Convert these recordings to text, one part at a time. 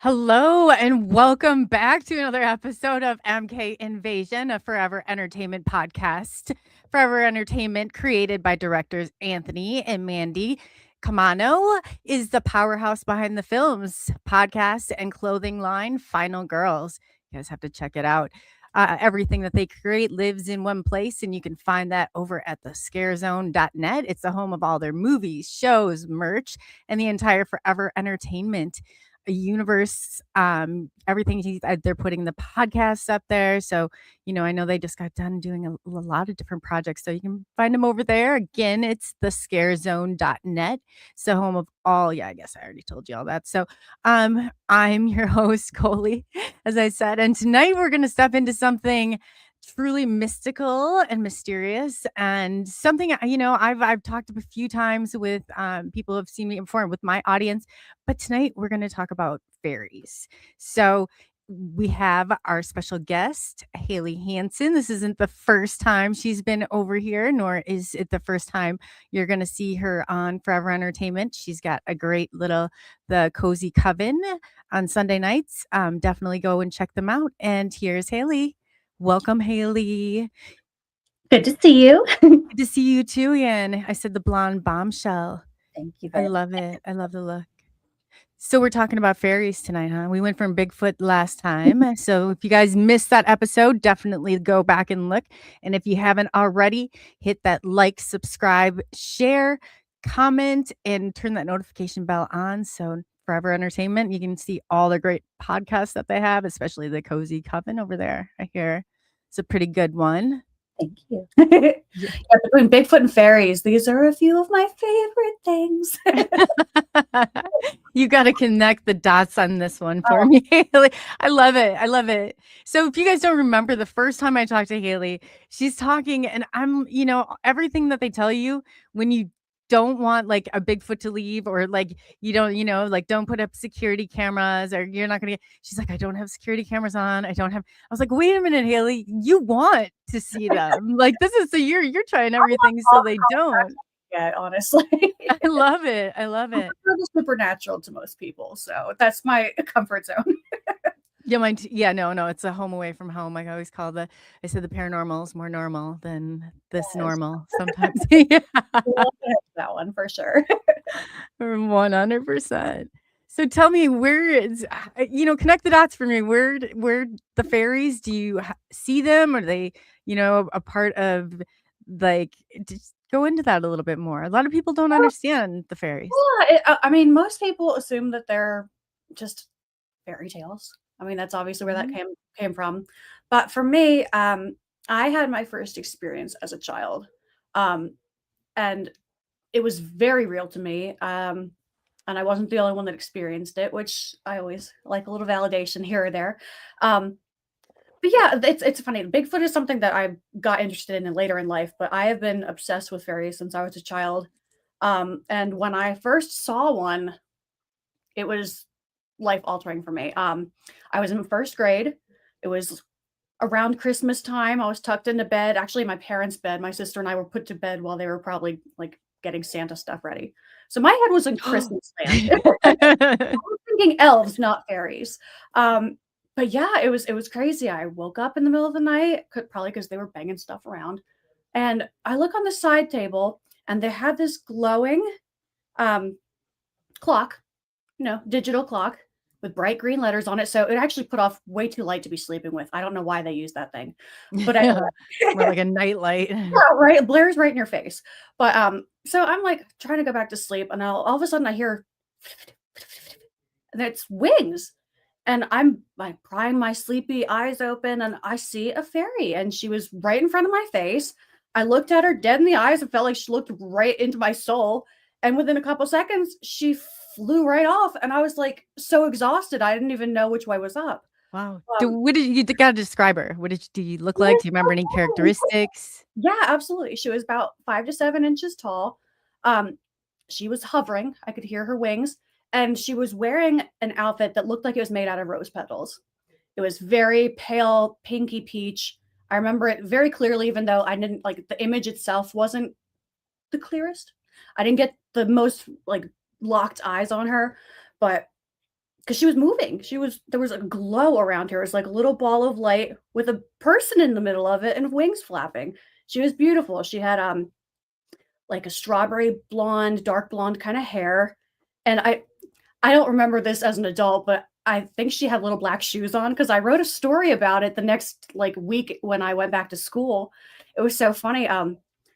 Hello and welcome back to another episode of MK Invasion, a Forever Entertainment podcast. Forever Entertainment, created by directors Anthony and Mandy Camano, is the powerhouse behind the films, podcast, and clothing line Final Girls. You guys have to check it out. Everything that they create lives in one place, and you can find that over at thescarezone.net. It's the home of all their movies, shows, merch, and the entire Forever Entertainment universe. Everything they're putting the podcasts up there. So, I know they just got done doing a lot of different projects. So you can find them over there. Again, it's thescarezone.net. It's the home of all, I guess I already told you all that. So I'm your host, COLEY, as I said. And tonight we're gonna step into something truly mystical and mysterious, and something I've talked a few times with people who have seen me before with my audience, but tonight we're going to talk about fairies. So we have our special guest, Haley Handson. This isn't the first time she's been over here, nor is it the first time you're going to see her on Forever Entertainment. She's got a great the Cozy Coven on Sunday nights. Definitely go and check them out. And here's Haley. Welcome, Haley. Good to see you. Good to see you too, Ian. I said the blonde bombshell. Thank you. I love it. I love the look. So we're talking about fairies tonight, huh? We went from Bigfoot last time. So if you guys missed that episode, definitely go back and look. And if you haven't already, hit that like, subscribe, share, comment, and turn that notification bell on. So Forever Entertainment, you can see all the great podcasts that they have, especially the Cozy Coven over there. I hear it's a pretty good one. Thank you. Yeah, between Bigfoot and fairies, these are a few of my favorite things. You got to connect the dots on this one for me, Haley. I love it. I love it. So if you guys don't remember the first time I talked to Haley, she's talking, and I'm, everything that they tell you when you don't want like a Bigfoot to leave, or like you don't, don't put up security cameras, or you're not gonna get. She's like, I don't have security cameras on. I was like, wait a minute, Haley, you want to see them? Like this is so you're trying everything so they don't. Yeah, honestly, I love it. I love it. It's supernatural to most people, so that's my comfort zone. Yeah, no, it's a home away from home. I always I said the paranormal is more normal than this normal sometimes. Yeah. That one for sure. 100%. So tell me, where is, connect the dots for me. Where the fairies, do you see them? Are they, a part of, like, just go into that a little bit more. A lot of people don't understand the fairies. Yeah, I mean, most people assume that they're just fairy tales. I mean, that's obviously where that came from. But for me, I had my first experience as a child, and it was very real to me. And I wasn't the only one that experienced it, which I always like a little validation here or there. But yeah, it's funny. Bigfoot is something that I got interested in later in life, but I have been obsessed with fairies since I was a child. And when I first saw one, it was life altering for me. I was in first grade. It was around Christmas time. I was tucked into bed, actually in my parents' bed. My sister and I were put to bed while they were probably like getting Santa stuff ready. So my head was in Christmas land. I was thinking elves, not fairies. But yeah, it was crazy. I woke up in the middle of the night, probably because they were banging stuff around. And I look on the side table, and they had this glowing clock, digital clock with bright green letters on it. So it actually put off way too light to be sleeping with. I don't know why they use that thing, but More like a night light. Yeah, right. It blares right in your face. But so I'm like trying to go back to sleep, and all of a sudden I hear, and it's wings. And I'm like prying my sleepy eyes open, and I see a fairy, and she was right in front of my face. I looked at her dead in the eyes and felt like she looked right into my soul. And within a couple seconds, she flew right off. And I was like so exhausted, I didn't even know which way was up. Wow. What did you got to describe her? Do you look like? Do you remember any characteristics? Yeah, absolutely. She was about 5 to 7 inches tall. She was hovering. I could hear her wings. And she was wearing an outfit that looked like it was made out of rose petals. It was very pale, pinky peach. I remember it very clearly, even though I didn't like the image itself wasn't the clearest. I didn't get the most like locked eyes on her, but because she was moving. There was a glow around her. It was like a little ball of light with a person in the middle of it and wings flapping. She was beautiful. She had like a strawberry blonde, dark blonde kind of hair. And I don't remember this as an adult, but I think she had little black shoes on because I wrote a story about it the next like week when I went back to school. It was so funny.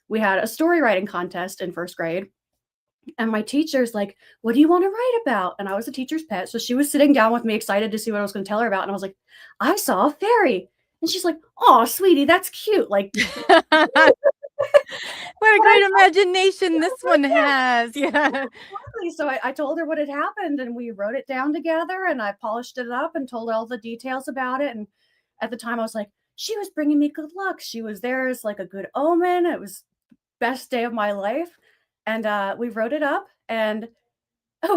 We had a story writing contest in first grade, and my teacher's like, "What do you want to write about?" And I was a teacher's pet, so she was sitting down with me, excited to see what I was going to tell her about. And I was like, "I saw a fairy," and she's like, "Oh, sweetie, that's cute." Like, what a great imagination this one has. Yeah. exactly. So I told her what had happened, and we wrote it down together, and I polished it up and told all the details about it. And at the time, I was like, she was bringing me good luck. She was there as like a good omen. It was best day of my life. And we wrote it up, and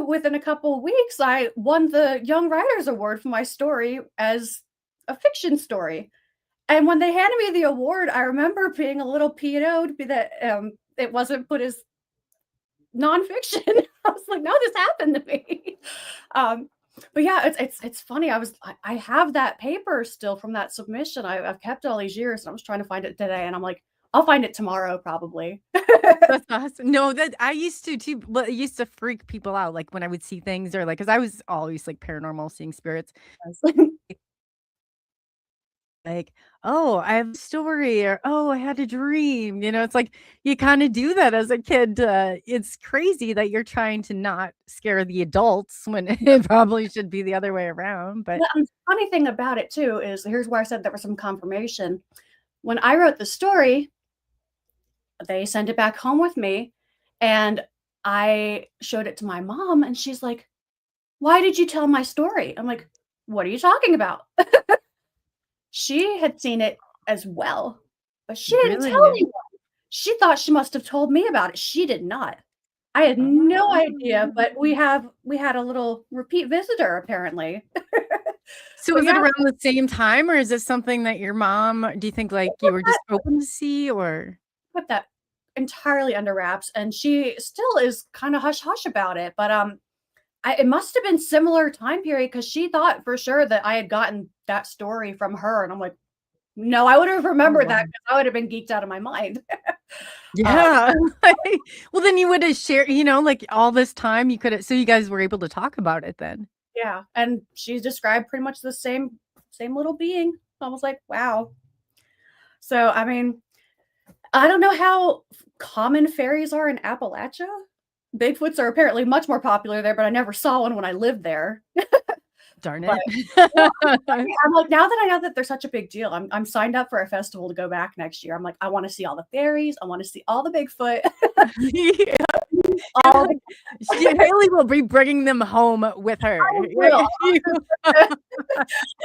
within a couple of weeks, I won the Young Writers Award for my story as a fiction story. And when they handed me the award, I remember being a little PO'd that it wasn't put as nonfiction. I was like, no, this happened to me. But yeah, it's funny. I have that paper still from that submission. I've kept all these years, and I was trying to find it today, and I'm like, I'll find it tomorrow probably. That's awesome. No, that I used to too. But it used to freak people out, like when I would see things, or like, because I was always like paranormal, seeing spirits. Like, oh, I have a story, or oh, I had a dream. It's like you kind of do that as a kid. It's crazy that you're trying to not scare the adults when it probably should be the other way around. But The funny thing about it too is here's where I said there was some confirmation. When I wrote the story, they sent it back home with me, and I showed it to my mom, and she's like, "Why did you tell my story?" I'm like, "What are you talking about?" She had seen it as well, but she didn't tell really, anyone. She thought she must have told me about it. She did not. I had no idea, oh. but we had a little repeat visitor apparently. So But was it yeah, around the same time, or is this something that your mom, do you think like you were just open to see, or? put that entirely under wraps, and she still is kinda hush hush about it, but, it must have been similar time period because she thought for sure that I had gotten that story from her, and I'm like, "No, I would have Oh, remembered wow. that because I would have been geeked out of my mind." Um, Yeah. Well, then you would have shared, like all this time you could have, so you guys were able to talk about it then. yeah, and she described pretty much the same little being. I was like, "Wow." So, I mean, I don't know how common fairies are in Appalachia. Bigfoots are apparently much more popular there, but I never saw one when I lived there. Darn But it. yeah, I'm like, now that I know that they're such a big deal, I'm signed up for a festival to go back next year. I'm like, I wanna see all the fairies, I wanna see all the Bigfoot, Yeah, all the Haley will be bringing them home with her. I will. I'll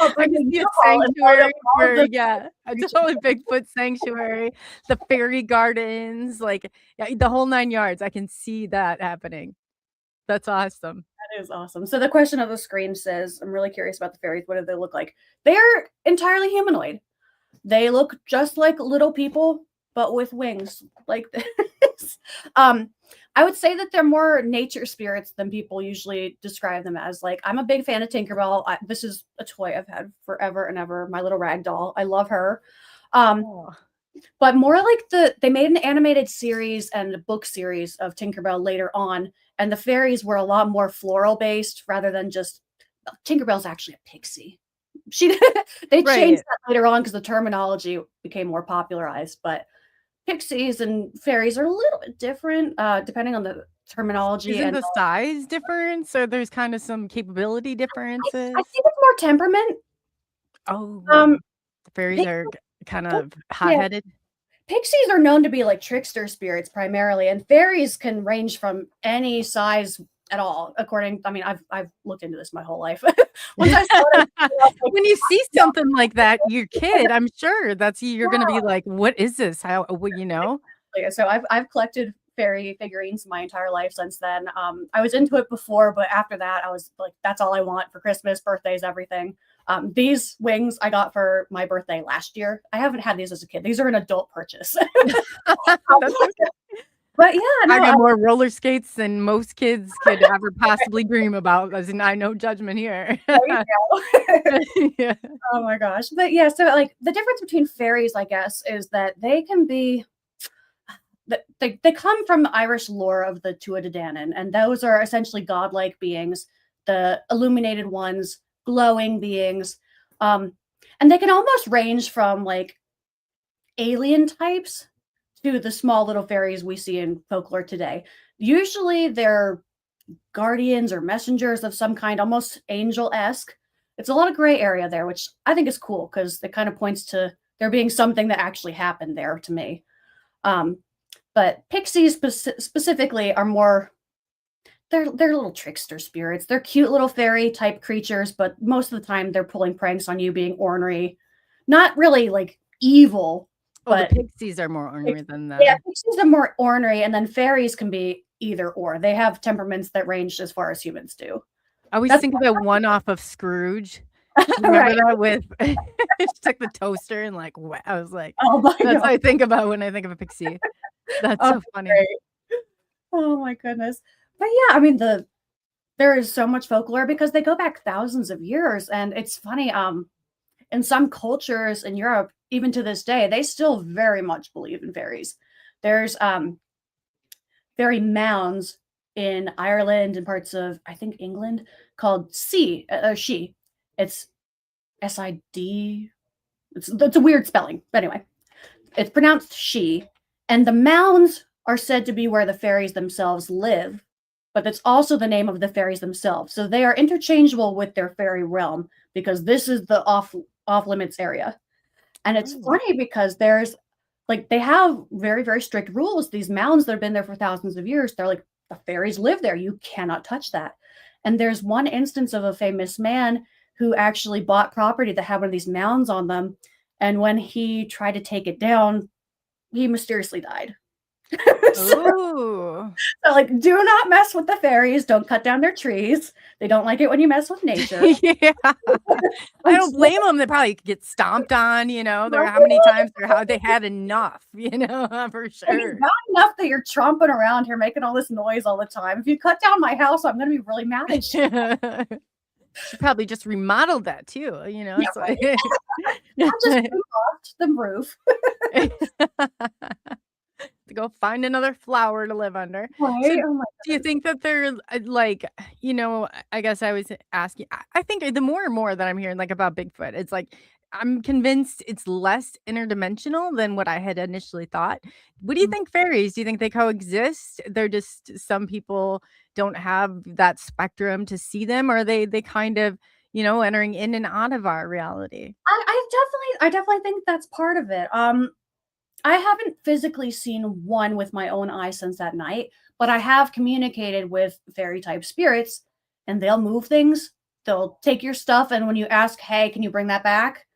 I bring can the see a U-Haul and load sanctuary up all of for, the yeah, a creatures. totally Bigfoot sanctuary, the fairy gardens, like, yeah, the whole 9 yards. I can see that happening. That's awesome. That is awesome. So the question of the screen says, I'm really curious about the fairies. What do they look like? They're entirely humanoid. They look just like little people, but with wings like this. I would say that they're more nature spirits than people usually describe them as. Like, I'm a big fan of Tinkerbell. This is a toy I've had forever and ever. My little rag doll. I love her. Um, Oh, but more like they made an animated series and a book series of Tinkerbell later on, and the fairies were a lot more floral based rather than just Tinkerbell's actually a pixie. She they changed right. that later on because the terminology became more popularized, but pixies and fairies are a little bit different, depending on the terminology Isn't and the size different? So there's kinda some capability I differences? think it's more temperament. Oh, Um, the fairies pix are kind pix of yeah, hot-headed? pixies are known to be like trickster spirits primarily, and fairies can range from any size at all. I mean, I've looked into this my whole life. Once I started, I was like, When you see "Yeah." something like that, your kid, I'm sure you're gonna be like, "What is this? How what," you know? Yeah, so I've collected fairy figurines my entire life since then. I was into it before, but after that, I was like, that's all I want for Christmas, birthdays, everything. These wings I got for my birthday last year. I haven't had these as a kid. These are an adult purchase. That's okay. But yeah, I no, got more roller skates than most kids could ever possibly dream about, as in, I no judgment here. there you go. Yeah. Oh my gosh. But yeah, so like the difference between fairies, I guess, is that they can be they come from the Irish lore of the Tuatha De Danann, and those are essentially godlike beings, the illuminated ones, glowing beings. Um, and they can almost range from like alien types to the small little fairies we see in folklore today. Usually they're guardians or messengers of some kind, almost angel-esque. It's a lot of gray area there, which I think is cool because it kind of points to there being something that actually happened there to me. Um, but pixies specifically are more they're little trickster spirits. They're cute little fairy type creatures, but most of the time they're pulling pranks on you, being ornery. Not really like evil, Oh, the but pixies are more ornery than yeah, the pixies are more ornery, and then fairies can be either or. They have temperaments that range as far as humans do. I always That's think of that one off of Scrooge. Do you remember right. that with she took the toaster and, like, I was like, Oh my that's what god. I think about when I think of a pixie. That's Oh, so funny. great. Oh my goodness. But yeah, I mean there is so much folklore because they go back thousands of years, and it's funny, in some cultures in Europe, even to this day, they still very much believe in fairies. There's fairy mounds in Ireland and parts of I think England called she. It's SID. It's a weird spelling, but anyway, it's pronounced she. And the mounds are said to be where the fairies themselves live, but that's also the name of the fairies themselves. So they are interchangeable with their fairy realm because this is the off limits area. And it's Oh. funny because there's like they have very, very strict rules. These mounds that have been there for thousands of years, they're like the fairies live there. You cannot touch that. And there's one instance of a famous man who actually bought property that had one of these mounds on them. And when he tried to take it down, he mysteriously died. so, Ooh. so, like, do not mess with the fairies. Don't cut down their trees. They don't like it when you mess with nature. Yeah. I I'm don't so blame them. They probably get stomped on, there how many sorry. times or how they had enough, for I mean, sure. not enough that you're tromping around here making all this noise all the time. If you cut down my house, I'm gonna be really mad at you. She probably just remodeled that too, Yeah, it's right. like I just removed the roof. to go find another flower to live under. So, Right? Oh my do you goodness. think that they're, like, I guess I was asking I think the more and more that I'm hearing, like, about Bigfoot, it's like, I'm convinced it's less interdimensional than what I had initially thought. What do you Mm. think fairies? Do you think they coexist? They're just some people don't have that spectrum to see them, or are they kind of, entering in and out of our reality? I definitely think that's part of it. I haven't physically seen one with my own eyes since that night, but I have communicated with fairy type spirits, and they'll move things. They'll take your stuff, and when you ask, "Hey, can you bring that back?"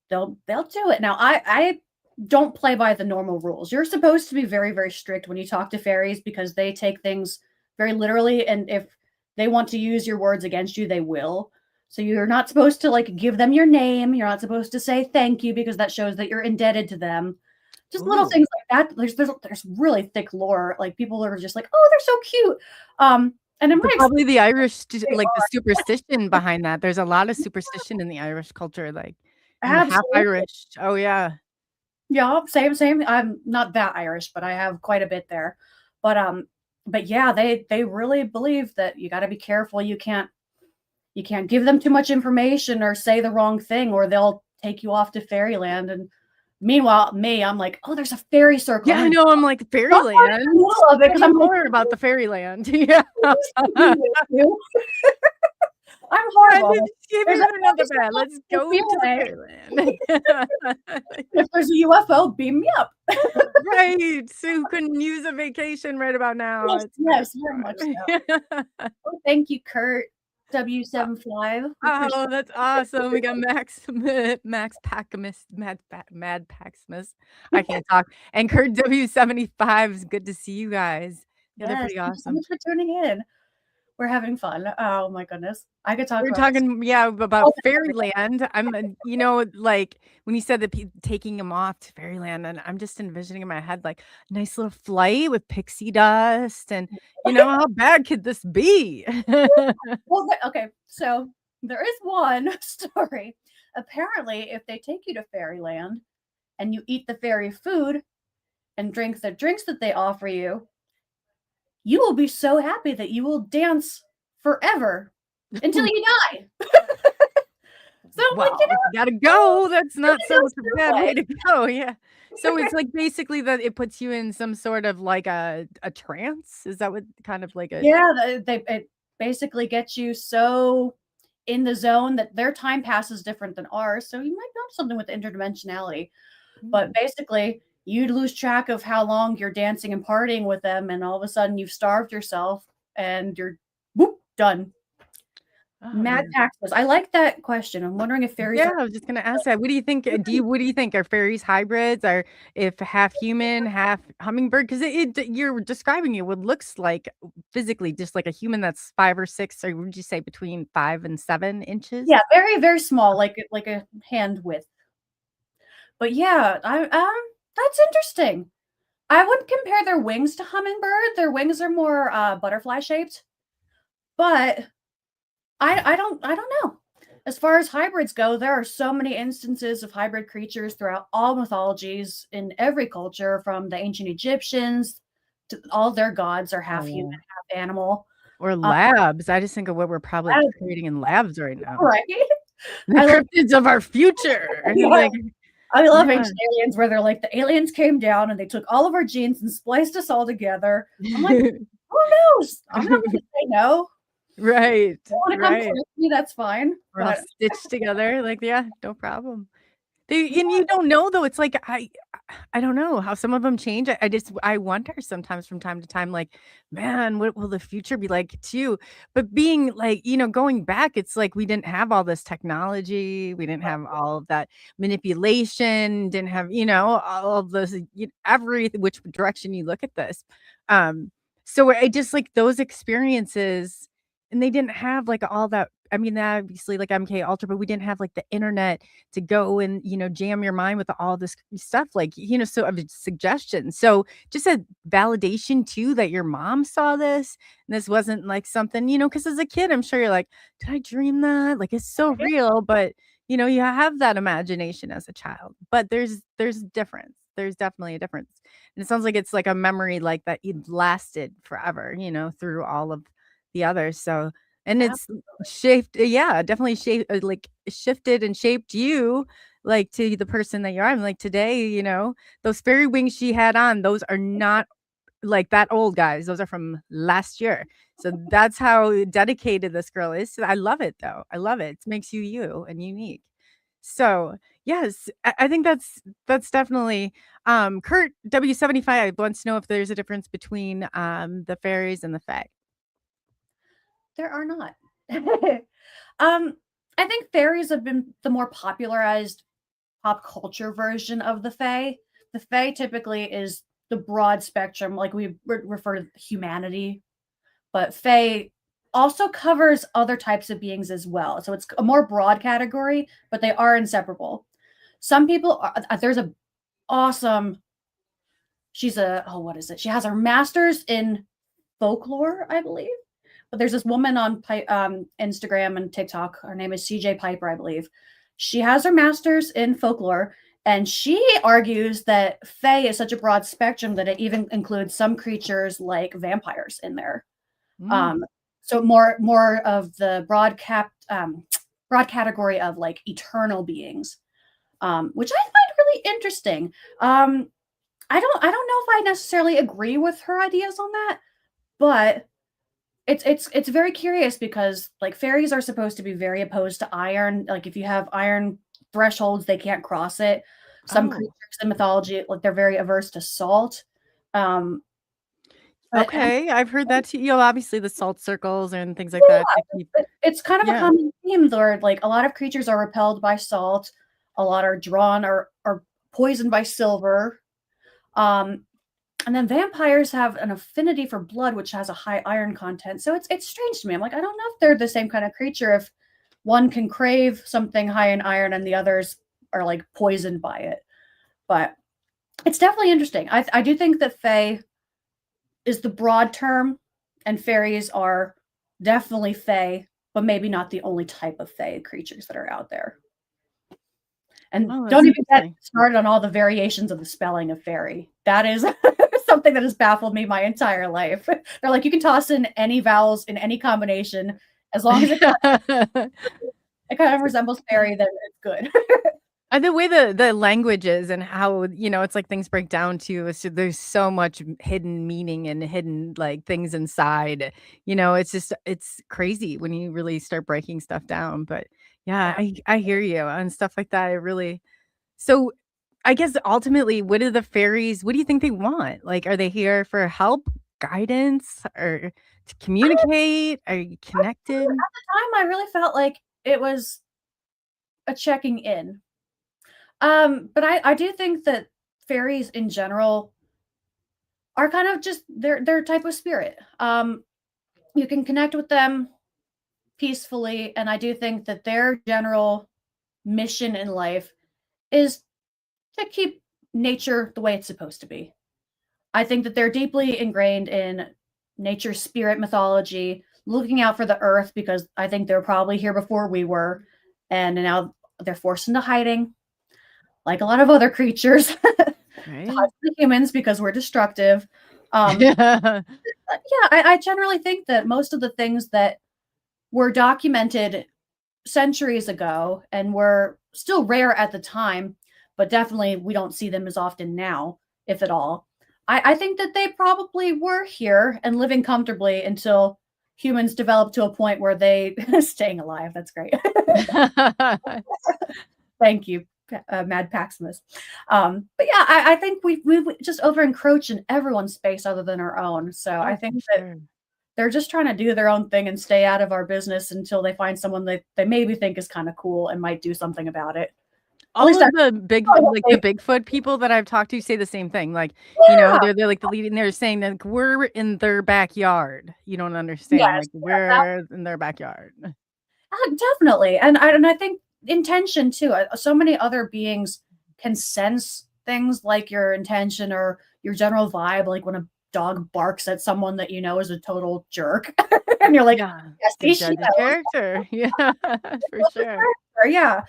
They'll do it. Now, I don't play by the normal rules. You're supposed to be very, very strict when you talk to fairies because they take things very literally, and if they want to use your words against you, they will. So you're not supposed to like give them your name. You're not supposed to say thank you because that shows that you're indebted to them. Just little Ooh. things like that. There's really thick lore. Like people are just like, oh, they're so cute. And in my experience, Probably the Irish they like, the are superstition behind that. There's a lot of superstition in the Irish culture, like, I'm half absolutely. Irish. Oh, yeah. Yeah, same, same. I'm not that Irish, but I have quite a bit there. But but yeah, they really believe that you got to be careful. You can't give them too much information or say the wrong thing, or they'll take you off to fairyland. And meanwhile, me, I'm like, oh, there's a fairy circle. Yeah, I'm I gonna know, I'm like, jump right in "Fairyland? the middle of it Tell because me I'm like, more about the fairyland." Yeah. "Please take me with you." I'm "Yeah, horrible. give There's me a another fairy bed. circle. Let's Take go me to the away. fairyland." If there's a UFO, beam me up. Right, so who couldn't use a vacation right about now, Yes, it's yes, very much so. fine. Oh, thank you, Kurt W75. We appreciate Oh, that's awesome. We got Max Max Packimus, Mad Paximus. I can't talk. And Kurt W75. It's good to see you guys. Yeah, they're Yes, pretty thank you so awesome. much for tuning in. We're having fun. Oh my goodness. I could talk We're about this talking, yeah, about all day, every day. Fairyland. Like when you said that taking him off to Fairyland, and I'm just envisioning in my head like a nice little flight with pixie dust, and how bad could this be? Well, okay, so there is one story. Apparently, if they take you to Fairyland and you eat the fairy food and drink the drinks that they offer you will be so happy that you will dance forever until you die. So I'm like, Well, if you gotta go, that's you're not gonna such a go bad stupid. way to go, yeah. So it's like basically that it puts you in some sort of like a trance? Is that what kind of like a Yeah, it basically gets you so in the zone that their time passes different than ours. So you might know something with interdimensionality. But Hmm. basically, you'd lose track of how long you're dancing and partying with them, and all of a sudden you've starved yourself and you're whoop, done. Oh, Mad yeah. taxes. I like that question. I'm wondering if fairies Yeah, are I was just gonna ask that. What do you think? What do you think? Are fairies hybrids? Are if half human, half hummingbird? Because you're describing it, what looks like physically just like a human that's 5 or 6, or would you say between 5 and 7 inches? yeah, very, very small, like a hand width. But yeah, that's interesting. I wouldn't compare their wings to hummingbird. Their wings are more butterfly shaped, but I don't know. As far as hybrids go, there are so many instances of hybrid creatures throughout all mythologies in every culture, from the ancient Egyptians to all their gods are half human, Oh, half animal. or Uh, labs. I just think of what we're probably I- creating in labs right now. right? The I love cryptids of our future. yeah, Like, I love yeah. ancient aliens where they're like the aliens came down and they took all of our genes and spliced us all together. I'm like, who knows? I'm not going to say no. Right, You want to come right. close to me? That's fine. We're all But stitched together, like, yeah, no problem. And you don't know though, it's like, I don't know how some of them change. I wonder sometimes from time to time, like, man, what will the future be like too? But being like, going back, it's like we didn't have all this technology, we didn't have all of that manipulation, didn't have, all of this, every which direction you look at this. So I just like those experiences, and they didn't have like all that. I mean, obviously, like MK Ultra, but we didn't have like the internet to go and jam your mind with all this stuff, like so of suggestions. So just a validation too that your mom saw this, and this wasn't like something, because as a kid I'm sure you're like, did I dream that? Like, it's so real. But you have that imagination as a child, but there's a difference. There's definitely a difference, and it sounds like it's like a memory like that it lasted forever, through all of the others. So, and it's shaped, yeah, definitely shaped, like shifted and shaped you, like to the person that you are. I'm like today, those fairy wings she had on, those are not like that old, guys. Those are from last year. So that's how dedicated this girl is. I love it though. I love it. It makes you you and unique. So yes, I think that's definitely Kurt W75 wants to know if there's a difference between the fairies and the fae. there are not. I think fairies have been the more popularized pop culture version of the fae. The fae typically is the broad spectrum, like we refer to humanity, but fae also covers other types of beings as well. So it's a more broad category, but they are inseparable. Some people are, there's a awesome. She's a what is it? She has her master's in folklore, I believe. But there's this woman on Instagram and TikTok. Her name is CJ Piper, I believe. She has her master's in folklore, and she argues that Fae is such a broad spectrum that it even includes some creatures like vampires in there. Mm. Um, so more of the broad category of like eternal beings, which I find really interesting. I don't know if I necessarily agree with her ideas on that, but it's very curious because like fairies are supposed to be very opposed to iron. Like if you have iron thresholds, they can't cross it. Some Oh, creatures in mythology, like they're very averse to salt. Um, but okay. I've heard that too. Obviously the salt circles and things like that. yeah, it's kind of a Yeah. common theme where like a lot of creatures are repelled by salt, a lot are drawn or poisoned by silver. Um, And then vampires have an affinity for blood, which has a high iron content. So it's strange to me. I'm like, I don't know if they're the same kind of creature. If one can crave something high in iron and the others are like poisoned by it. But it's definitely interesting. I do think that fae is the broad term, and fairies are definitely fae, but maybe not the only type of fae creatures that are out there. And Oh, that's don't even get interesting. started on all the variations of the spelling of fairy. That is something that has baffled me my entire life. They're like, you can toss in any vowels in any combination as long as it kind of resembles fairy, then it's good. And the way the language is and how, it's like things break down to is there's so much hidden meaning and hidden, like, things inside, it's just it's crazy when you really start breaking stuff down, but yeah, Yeah. I hear you on stuff like that, I really so, I guess ultimately, what do you think they want? Like, are they here for help, guidance, or to communicate? Are you connected? At the time, I really felt like it was a checking in. But I do think that fairies in general are kind of just their type of spirit. You can connect with them peacefully, and I do think that their general mission in life is to keep nature the way it's supposed to be. I think that they're deeply ingrained in nature spirit mythology, looking out for the earth because I think they're probably here before we were, and now they're forced into hiding, like a lot of other creatures, to hide Right? from the humans because we're destructive. Um, but yeah, I generally think that most of the things that were documented centuries ago and were still rare at the time, but definitely we don't see them as often now, if at all. I think that they probably were here and living comfortably until humans developed to a point where they staying alive. That's great. Thank you, Mad Paximus. But yeah, I think we just over encroach in everyone's space other than our own. So I Oh, think for that sure. they're just trying to do their own thing and stay out of our business until they find someone they maybe think is kind of cool and might do something about it. At All least of that's the big probably what like, the they Bigfoot people that I've talked to say the same thing, like, yeah. they're, like, the leading they're saying that like, we're in their backyard. You don't understand, Yes. like, we're in their backyard. Definitely, and I think intention too. So many other beings can sense things like your intention or your general vibe, like when a dog barks at someone that you know is a total jerk, and you're like, Yeah, "Yes, can see, she judge a knows." character. Yeah, for That's a sure. character, yeah.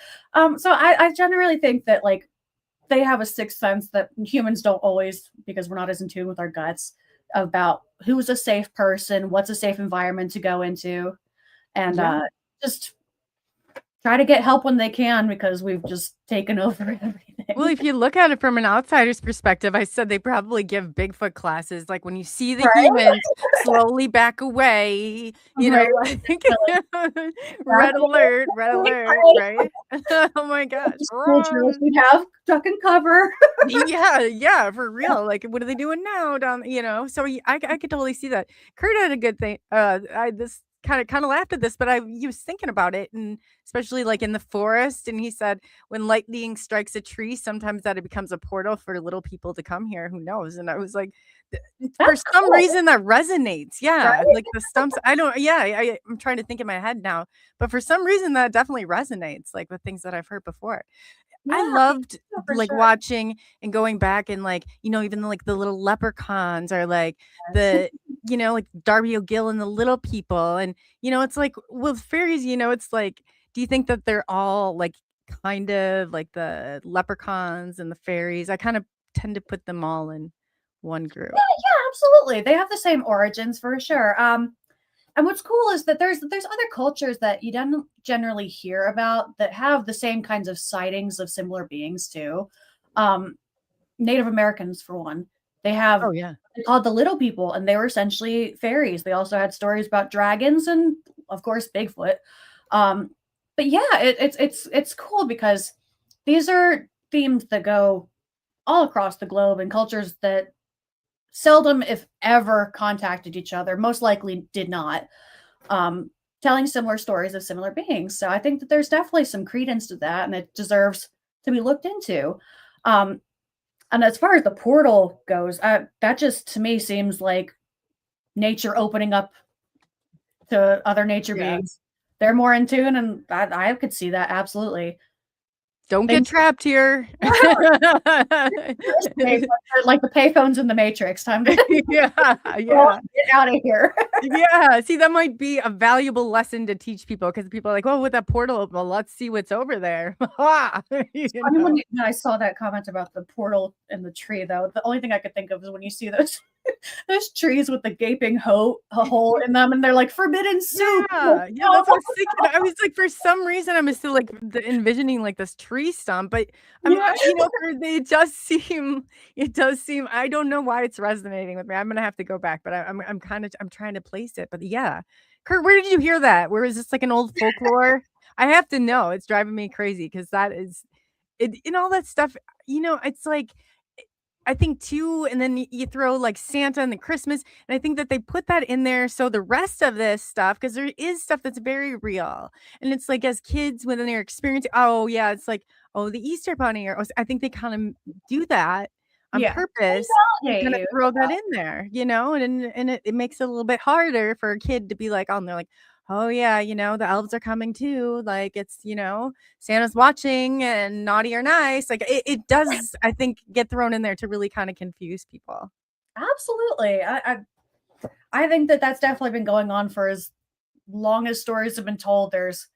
So I generally think that like they have a sixth sense that humans don't always because we're not as in tune with our guts about who's a safe person, what's a safe environment to go into, and Yeah. just try to get help when they can because we've just taken over Well, everything. if you look at it from an outsider's perspective, I said they probably give Bigfoot classes, like, when you see the Right? humans slowly back away, Right, like, definitely. red alert, Right. right? Oh my gosh, The school drills run. we'd have, duck and cover. Yeah, yeah, for real, like, what are they doing now So, I could totally see that. Kurt had a good thing, I this kinda laughed at this, but he was thinking about it, and especially, like, in the forest, and he said, "When lightning strikes a tree, sometimes that it becomes a portal for little people to come here, who knows?" And I was like, for That's some cool, reason that resonates, yeah, right? like, the stumps I don't yeah, I'm trying to think in my head now, but for some reason that definitely resonates, like, with things that I've heard before. I Yeah, loved, no, for like, sure. watching and going back and, like, even, like, the little leprechauns or, like, Yes. the like, Darby O'Gill and the little people, and, it's like, with fairies, it's like, do you think that they're all, like, kind of like the leprechauns and the fairies? I kind of tend to put them all in one group. Yeah, absolutely. They have the same origins for sure. And what's cool is that there's other cultures that you don't generally hear about that have the same kinds of sightings of similar beings too. Um, Native Americans, for one, they have Oh, yeah. they called the little people, and they were essentially fairies. They also had stories about dragons and, of course, Bigfoot. Um, but yeah, it's cool because these are themes that go all across the globe and cultures that seldom, if ever, contacted each other. Most likely did not. Um, Telling similar stories of similar beings. So I think that there's definitely some credence to that, and it deserves to be looked into. Um, And as far as the portal goes, that just to me seems like nature opening up to other nature Yeah. beings. They're more in tune, and I could see that absolutely. Don't get Things trapped here. like the payphones in the Matrix. Time to Yeah, well, yeah. get out of here. Yeah, see, that might be a valuable lesson to teach people because people are like, "Oh, with that portal, well, let's see what's over there." You I mean, know? when I saw that comment about the portal and the tree, though, the only thing I could think of is when you see those those trees with the gaping a hole in them, and they're like forbidden soup. Yeah, yeah, that's what I was thinking. I was like, for some reason, I'm still like envisioning like this tree stump, but Yeah. it does seem. I don't know why it's resonating with me. I'm gonna have to go back, but I'm kind of I'm trying to place it. But yeah, Kurt, where did you hear that? Where is this like an old folklore? I have to know. It's driving me crazy because that is it, and all that stuff. It's like I think too, and then you throw like Santa and the Christmas, and I think that they put that in there so the rest of this stuff, because there is stuff that's very real, and it's like as kids when they're experiencing, oh yeah, it's like oh the Easter Bunny, or I think they kind of do that on Yeah. They purpose to validate kind of you. throw that in there, and it makes it a little bit harder for a kid to be like, oh, and they're like, oh yeah, the elves are coming too, like it's Santa's watching and naughty or nice. Like it does, I think, get thrown in there to really kind of confuse people. Absolutely. I think that that's definitely been going on for as long as stories have been told. There's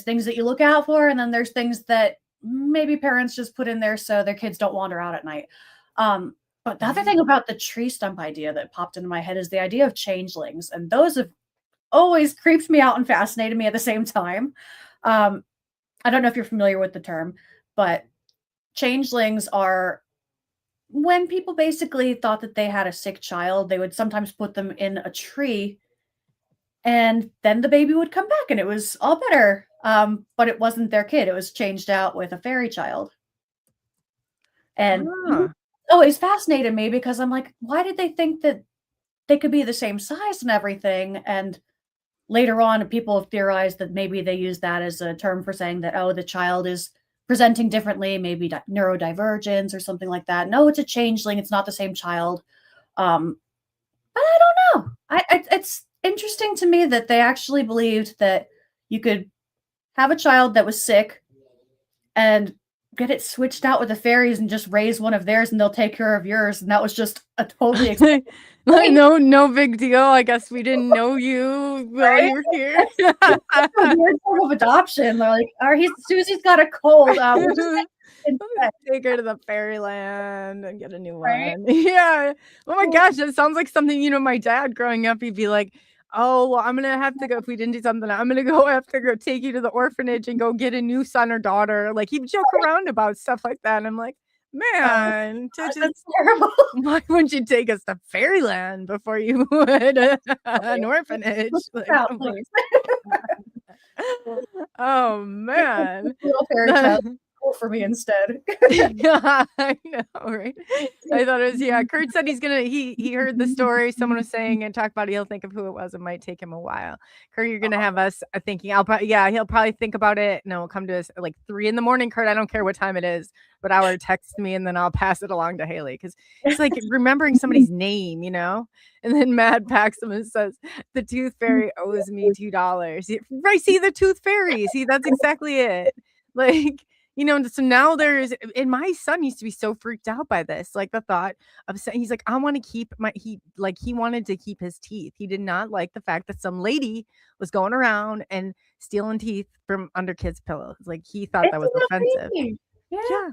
things that you look out for, and then there's things that maybe parents just put in there so their kids don't wander out at night. But the other Right. thing about the tree stump idea that popped into my head is the idea of changelings, and those have always creeped me out and fascinated me at the same time. Um, I don't know if you're familiar with the term, but changelings are when people basically thought that they had a sick child, they would sometimes put them in a tree and then the baby would come back and it was all better. But it wasn't their kid. It was changed out with a fairy child. And Ah. always fascinated me because I'm like, why did they think that they could be the same size and everything? And later on, people have theorized that maybe they use that as a term for saying that, oh, the child is presenting differently, maybe neurodivergence or something like that. No, it's a changeling. It's not the same child. Um, but I don't know. It's interesting to me that they actually believed that you could have a child that was sick and get it switched out with the fairies and just raise one of theirs and they'll take care of yours. And that was just a totally Like, thing, no big deal. I guess we didn't know you while right? you were here. It's a weird form of adoption. They're like, "Or he's Susie's got a cold. We'll just instead, Take her to the fairyland and get a new right?" one. Yeah. Oh my Well, gosh, that sounds like something, my dad growing up, he'd be like, "Oh, well, I'm gonna have to go if we didn't do something. I'm gonna go have to go take you to the orphanage and go get a new son or daughter." Like he'd joke around about stuff like that. And I'm like, oh, man, to just that's terrible. why wouldn't you take us to fairyland before you would an Look orphanage? Like, out, come on. please. Oh This man. little fairy child cool for me instead. Yeah, I know, right? I thought it was yeah, Kurt said he heard the story someone was saying and talk about it, he'll think of who it was, it might take him a while. Kurt, you're gonna have us thinking, yeah, he'll probably think about it, and it'll come to us at, like, 3 in the morning, Kurt, I don't care what time it is, but I'll text me, and then I'll pass it along to Haley because it's like remembering somebody's name, you know? And then Matt Paxman says, "The tooth fairy owes me $2." Right, see, the tooth fairy, see, that's exactly it. Like, so now and my son used to be so freaked out by this, like the thought of he's like, I want to keep he wanted to keep his teeth. He did not like the fact that some lady was going around and stealing teeth from under kids' pillows. Like he thought that It's a was little offensive. creepy. Yeah. Yeah.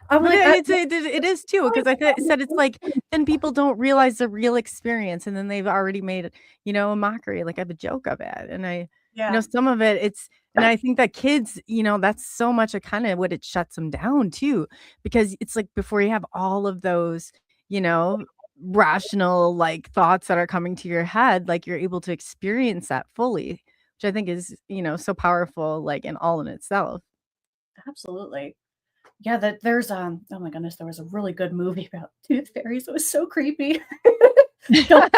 I'm But like, it is too, because said it's like then people don't realize the real experience, and then they've already made, a mockery, like of a joke of it. And yeah, some of it, and I think that kids, that's so much of kind of what it shuts them down too, because it's like before you have all of those, you know, rational like thoughts that are coming to your head, like you're able to experience that fully, which I think is, so powerful, like in all in itself. absolutely. Yeah, that there's oh my goodness, there was a really good movie about tooth fairies. It was so creepy. Don't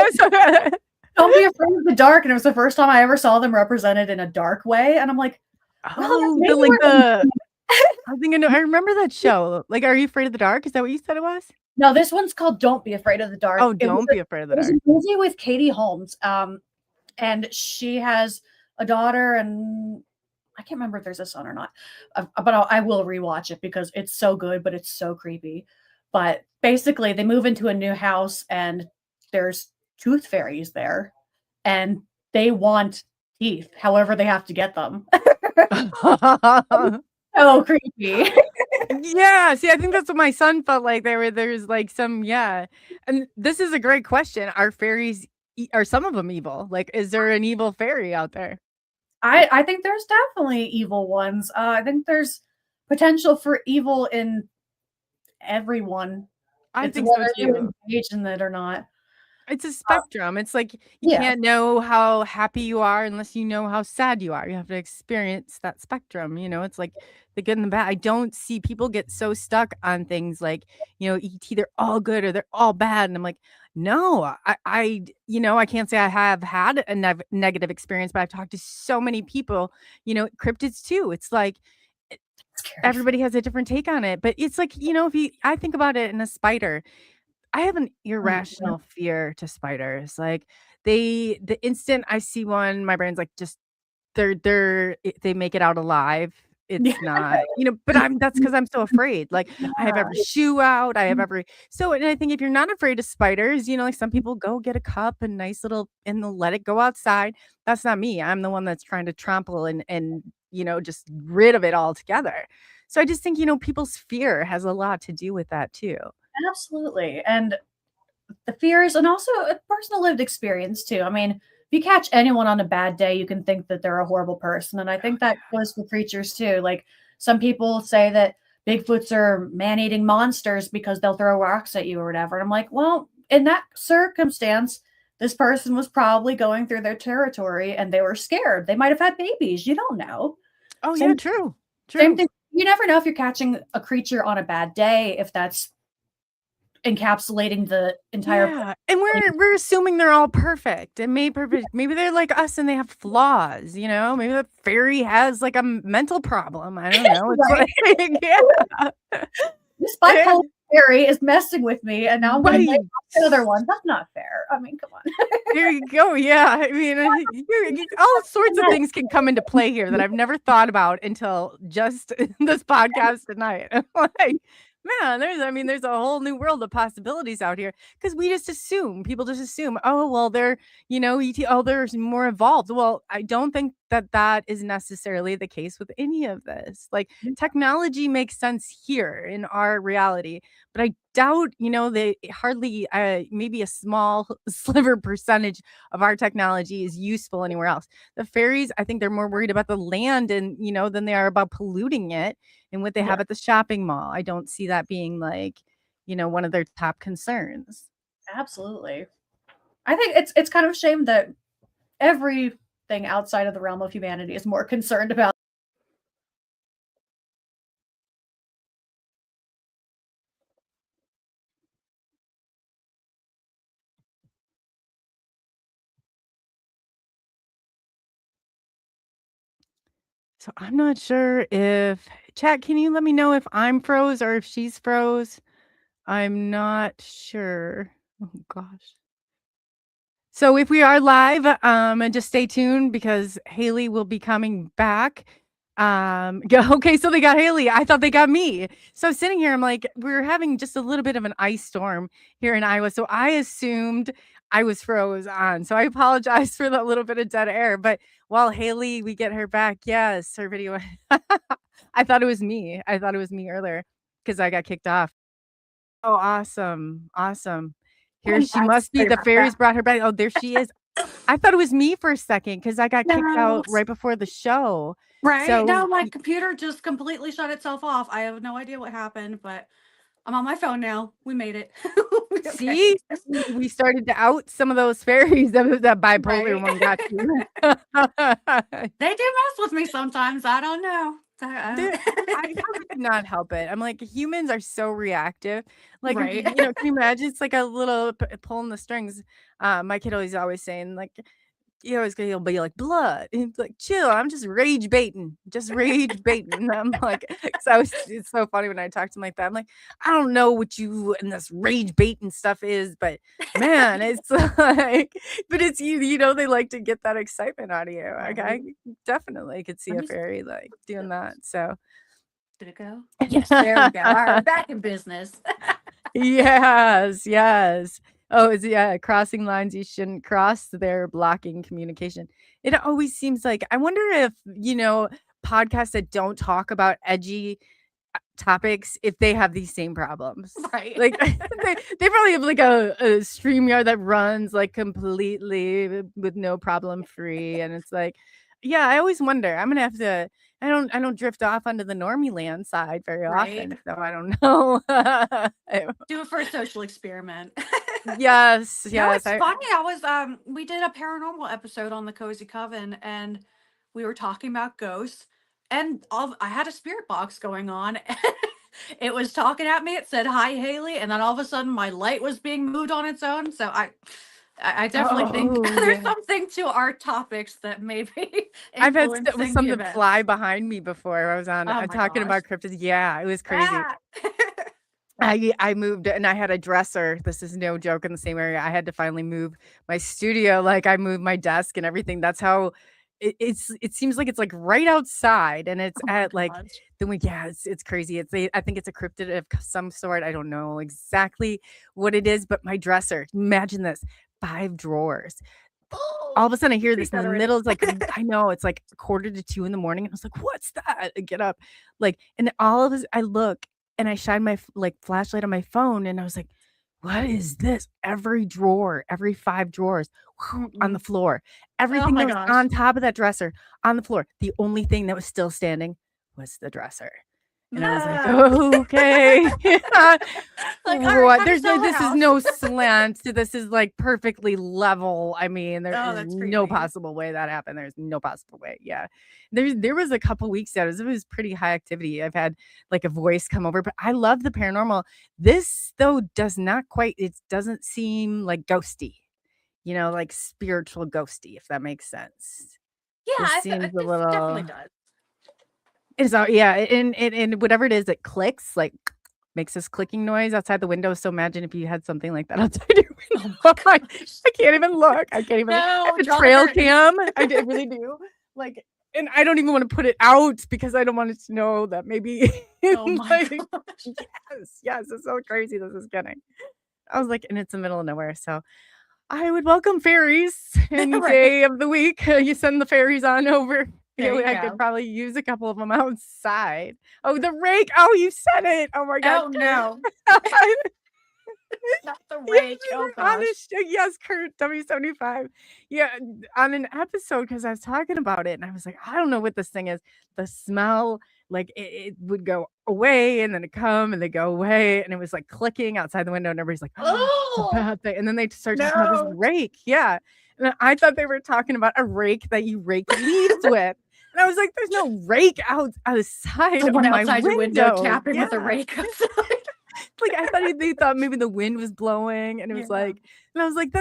don't be afraid of the dark. And it was the first time I ever saw them represented in a dark way. And I'm like, wow, Oh, maybe the like we're the I think I know. I remember that show. Like, Are You Afraid of the Dark? Is that what you said it was? No, this one's called Don't Be Afraid of the Dark. Oh, Don't Be Afraid of the It was a Dark. movie with Katie Holmes, and she has a daughter, and I can't remember if there's a son or not, but I will rewatch it because it's so good, but it's so creepy. But basically, they move into a new house, and there's tooth fairies there, and they want teeth. However, they have to get them. So creepy. Yeah, see, I think that's what my son felt like. There's like some, yeah. And this is a great question. Are fairies are some of them evil? Like, is there an evil fairy out there? I think there's definitely evil ones. I think there's potential for evil in everyone. I It's think so whether you too. engage in it or not. It's a spectrum. It's like you Yeah, can't know how happy you are unless you know how sad you are. You have to experience that spectrum. It's like the good and the bad. I don't see people get so stuck on things like, ET, they're all good or they're all bad. And I'm like, no, I can't say I have had a negative experience, but I've talked to so many people, cryptids too. It's like scary. everybody has a different take on it. But it's like, I think about it in a spider. I have an Mhm. irrational fear to spiders. Like the instant I see one, my brain's like, just they make it out alive. Yeah. It's not, but that's because I'm so afraid. Like I have every shoe out. I have every and I think if you're not afraid of spiders, like some people go get a cup and nice little and they'll let it go outside. That's not me. I'm the one that's trying to trample and just rid of it altogether. So I just think, people's fear has a lot to do with that too. Absolutely, and the fears and also a personal lived experience too. I mean, if you catch anyone on a bad day, you can think that they're a horrible person, and I think that goes for creatures too. Like, some people say that Bigfoots are man-eating monsters because they'll throw rocks at you or whatever, and I'm like, well, in that circumstance, this person was probably going through their territory and they were scared. They might have had babies, you don't know. Oh yeah, Same true. same True. thing, you never know if you're catching a creature on a bad day, if that's encapsulating the entire Yeah, and personality. we're assuming they're all perfect and made perfect. Maybe they're like us and they have flaws, you know? Maybe the fairy has like a mental problem. I don't know. It's Right. like, yeah. This bipolar fairy is messing with me, and now I'm gonna blame Right. the other one. That's not fair. I mean, come on. There you go. Yeah. I mean, all sorts of things can come into play here that I've never thought about until just this podcast tonight. I'm like, man, there's a whole new world of possibilities out here because people just assume, oh, well, they're, ET, oh, they're more evolved. Well, I don't think that is necessarily the case with any of this. Like, technology makes sense here in our reality, but I doubt, they hardly, maybe a small sliver percentage of our technology is useful anywhere else. The fairies, I think they're more worried about the land and, than they are about polluting it and what they Yeah, have at the shopping mall. I don't see that being like, one of their top concerns. absolutely. I think it's kind of a shame that everything outside of the realm of humanity is more concerned about. So I'm not sure if chat, can you let me know if I'm froze or if she's froze? I'm not sure. Oh gosh. So if we are live, and just stay tuned because Haley will be coming back. Okay, so they got Haley. I thought they got me. So sitting here, I'm like, we're having just a little bit of an ice storm here in Iowa. So I assumed I was froze on. So I apologize for that little bit of dead air. But while Haley, we get her back, yes, her video. I thought it was me. I thought it was me earlier because I got kicked off. Oh, awesome. Awesome. Here I'm she back. must be. Sorry The about that. fairies brought her back. Oh, there she is. I thought it was me for a second because I got kicked No, out right before the show. right? So No, my computer just completely shut itself off. I have no idea what happened, but I'm on my phone now. We made it. Okay. see, we started to out some of those fairies that bipolar Right. one got you. They do mess with me sometimes. I don't know. I probably could not help it. I'm like, humans are so reactive. Like, Right. can you imagine? It's like a little pulling the strings. My kid always saying like, he'll be like, blood. And he's like, chill, I'm just rage baiting. And I'm like, it's so funny when I talk to him like that. I'm like, I don't know what you and this rage baiting stuff is, but man, it's like, but it's they like to get that excitement out of you. Like, I definitely could see a fairy like doing that. So did it go? Yes, there we go. All right, back in business. Yes. Oh, crossing lines you shouldn't cross. They're blocking communication. It always seems like, I wonder if, podcasts that don't talk about edgy topics, if they have these same problems. Right. Like they probably have like a StreamYard that runs like completely with no problem free. And it's like, yeah, I always wonder. I'm gonna have to. I don't drift off onto the normie land side very often, so I don't know. Do it for a social experiment. Yes. No, it's funny. We did a paranormal episode on the Cozy Coven, and we were talking about ghosts, and I had a spirit box going on. And it was talking at me. It said, "Hi, Haley," and then all of a sudden, my light was being moved on its own. So I definitely think there's something to our topics that maybe I've had something fly behind me before. I was on talking about cryptids. Yeah, it was crazy. I moved and I had a dresser. This is no joke, in the same area. I had to finally move my studio. Like, I moved my desk and everything. That's how it seems like it's like right outside, and it's at like it's crazy. I think it's a cryptid of some sort. I don't know exactly what it is, but my dresser, imagine this, 5 drawers. All of a sudden I hear this in the middle. It's like, I know, it's like 1:45 in the morning. And I was like, what's that? I get up, like, and all of us, I look and I shine my flashlight on my phone, and I was like, what is this? Every drawer, every 5 drawers on the floor. Everything that was on top of that dresser on the floor. The only thing that was still standing was the dresser. And I was like, oh, okay. What? This is no slant. This is like perfectly level. I mean, there's no possible way that happened. There's no possible way. Yeah. There was a couple weeks that it was pretty high activity. I've had like a voice come over, but I love the paranormal. This though it doesn't seem like ghosty, like spiritual ghosty, if that makes sense. Yeah, it definitely does. It's and whatever it is, it clicks, like makes this clicking noise outside the window. So imagine if you had something like that outside your window. I can't even look. I can't even. I have a trail cam. I really do. Like, and I don't even want to put it out because I don't want it to know that maybe. Oh my gosh. Yes, it's so crazy. This is getting. I was like, and it's the middle of nowhere, so I would welcome fairies any day of the week. You send the fairies on over. I could probably use a couple of them outside. Oh, the rake. Oh, you said it. Oh my God. Oh no. Not the rake. Oh gosh. Yes, Kurt W75. Yeah, on an episode, because I was talking about it and I was like, I don't know what this thing is. The smell, like it would go away and then it come and they go away, and it was like clicking outside the window, and everybody's like, oh, it's a bad thing. And then they start talking about this rake. Yeah. And I thought they were talking about a rake that you rake leaves with. And I was like, there's no rake outside of my outside your window tapping with a rake outside. Like, I thought they thought maybe the wind was blowing, and it was like, and I was like,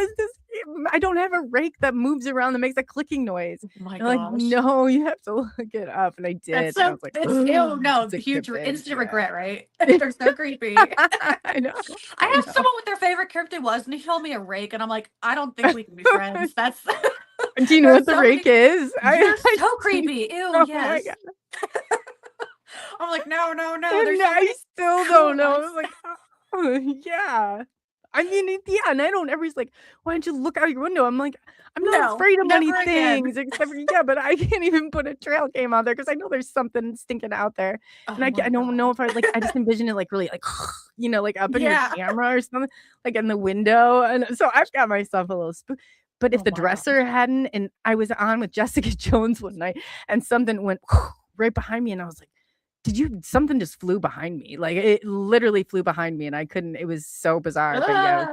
I don't have a rake that moves around that makes a clicking noise. Oh my gosh. Like, no, you have to look it up. And I did. That's so, I was like, no, huge instant regret, right? They're so creepy. I know. I asked someone what their favorite cryptid was, and he told me a rake, and I'm like, I don't think we can be friends. That's. Do you know what the rake is? They're so creepy. Ew, yes. I'm like, no. I still don't know. I was like, oh, yeah. I mean, yeah, and I don't. Everybody's like, why don't you look out your window? I'm like, I'm not afraid of many things, except for but I can't even put a trail cam out there because I know there's something stinking out there, and I don't know if I just envision it like really like like up in your camera or something, like in the window, and so I've got myself a little spook. But if the dresser hadn't, and I was on with Jessica Jones one night, and something went right behind me, and I was like, something just flew behind me. Like, it literally flew behind me, and I couldn't, it was so bizarre. But yeah,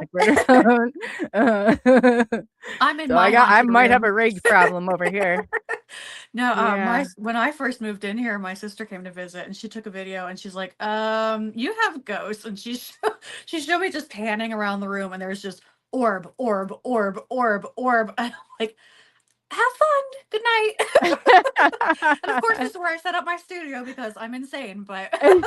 I'm in so I might have a rake problem over here. No, when I first moved in here, my sister came to visit, and she took a video, and she's like, you have ghosts. And she showed me just panning around the room, and there's just orb. And I'm like, have fun. Good night. And of course, this is where I set up my studio because I'm insane, but I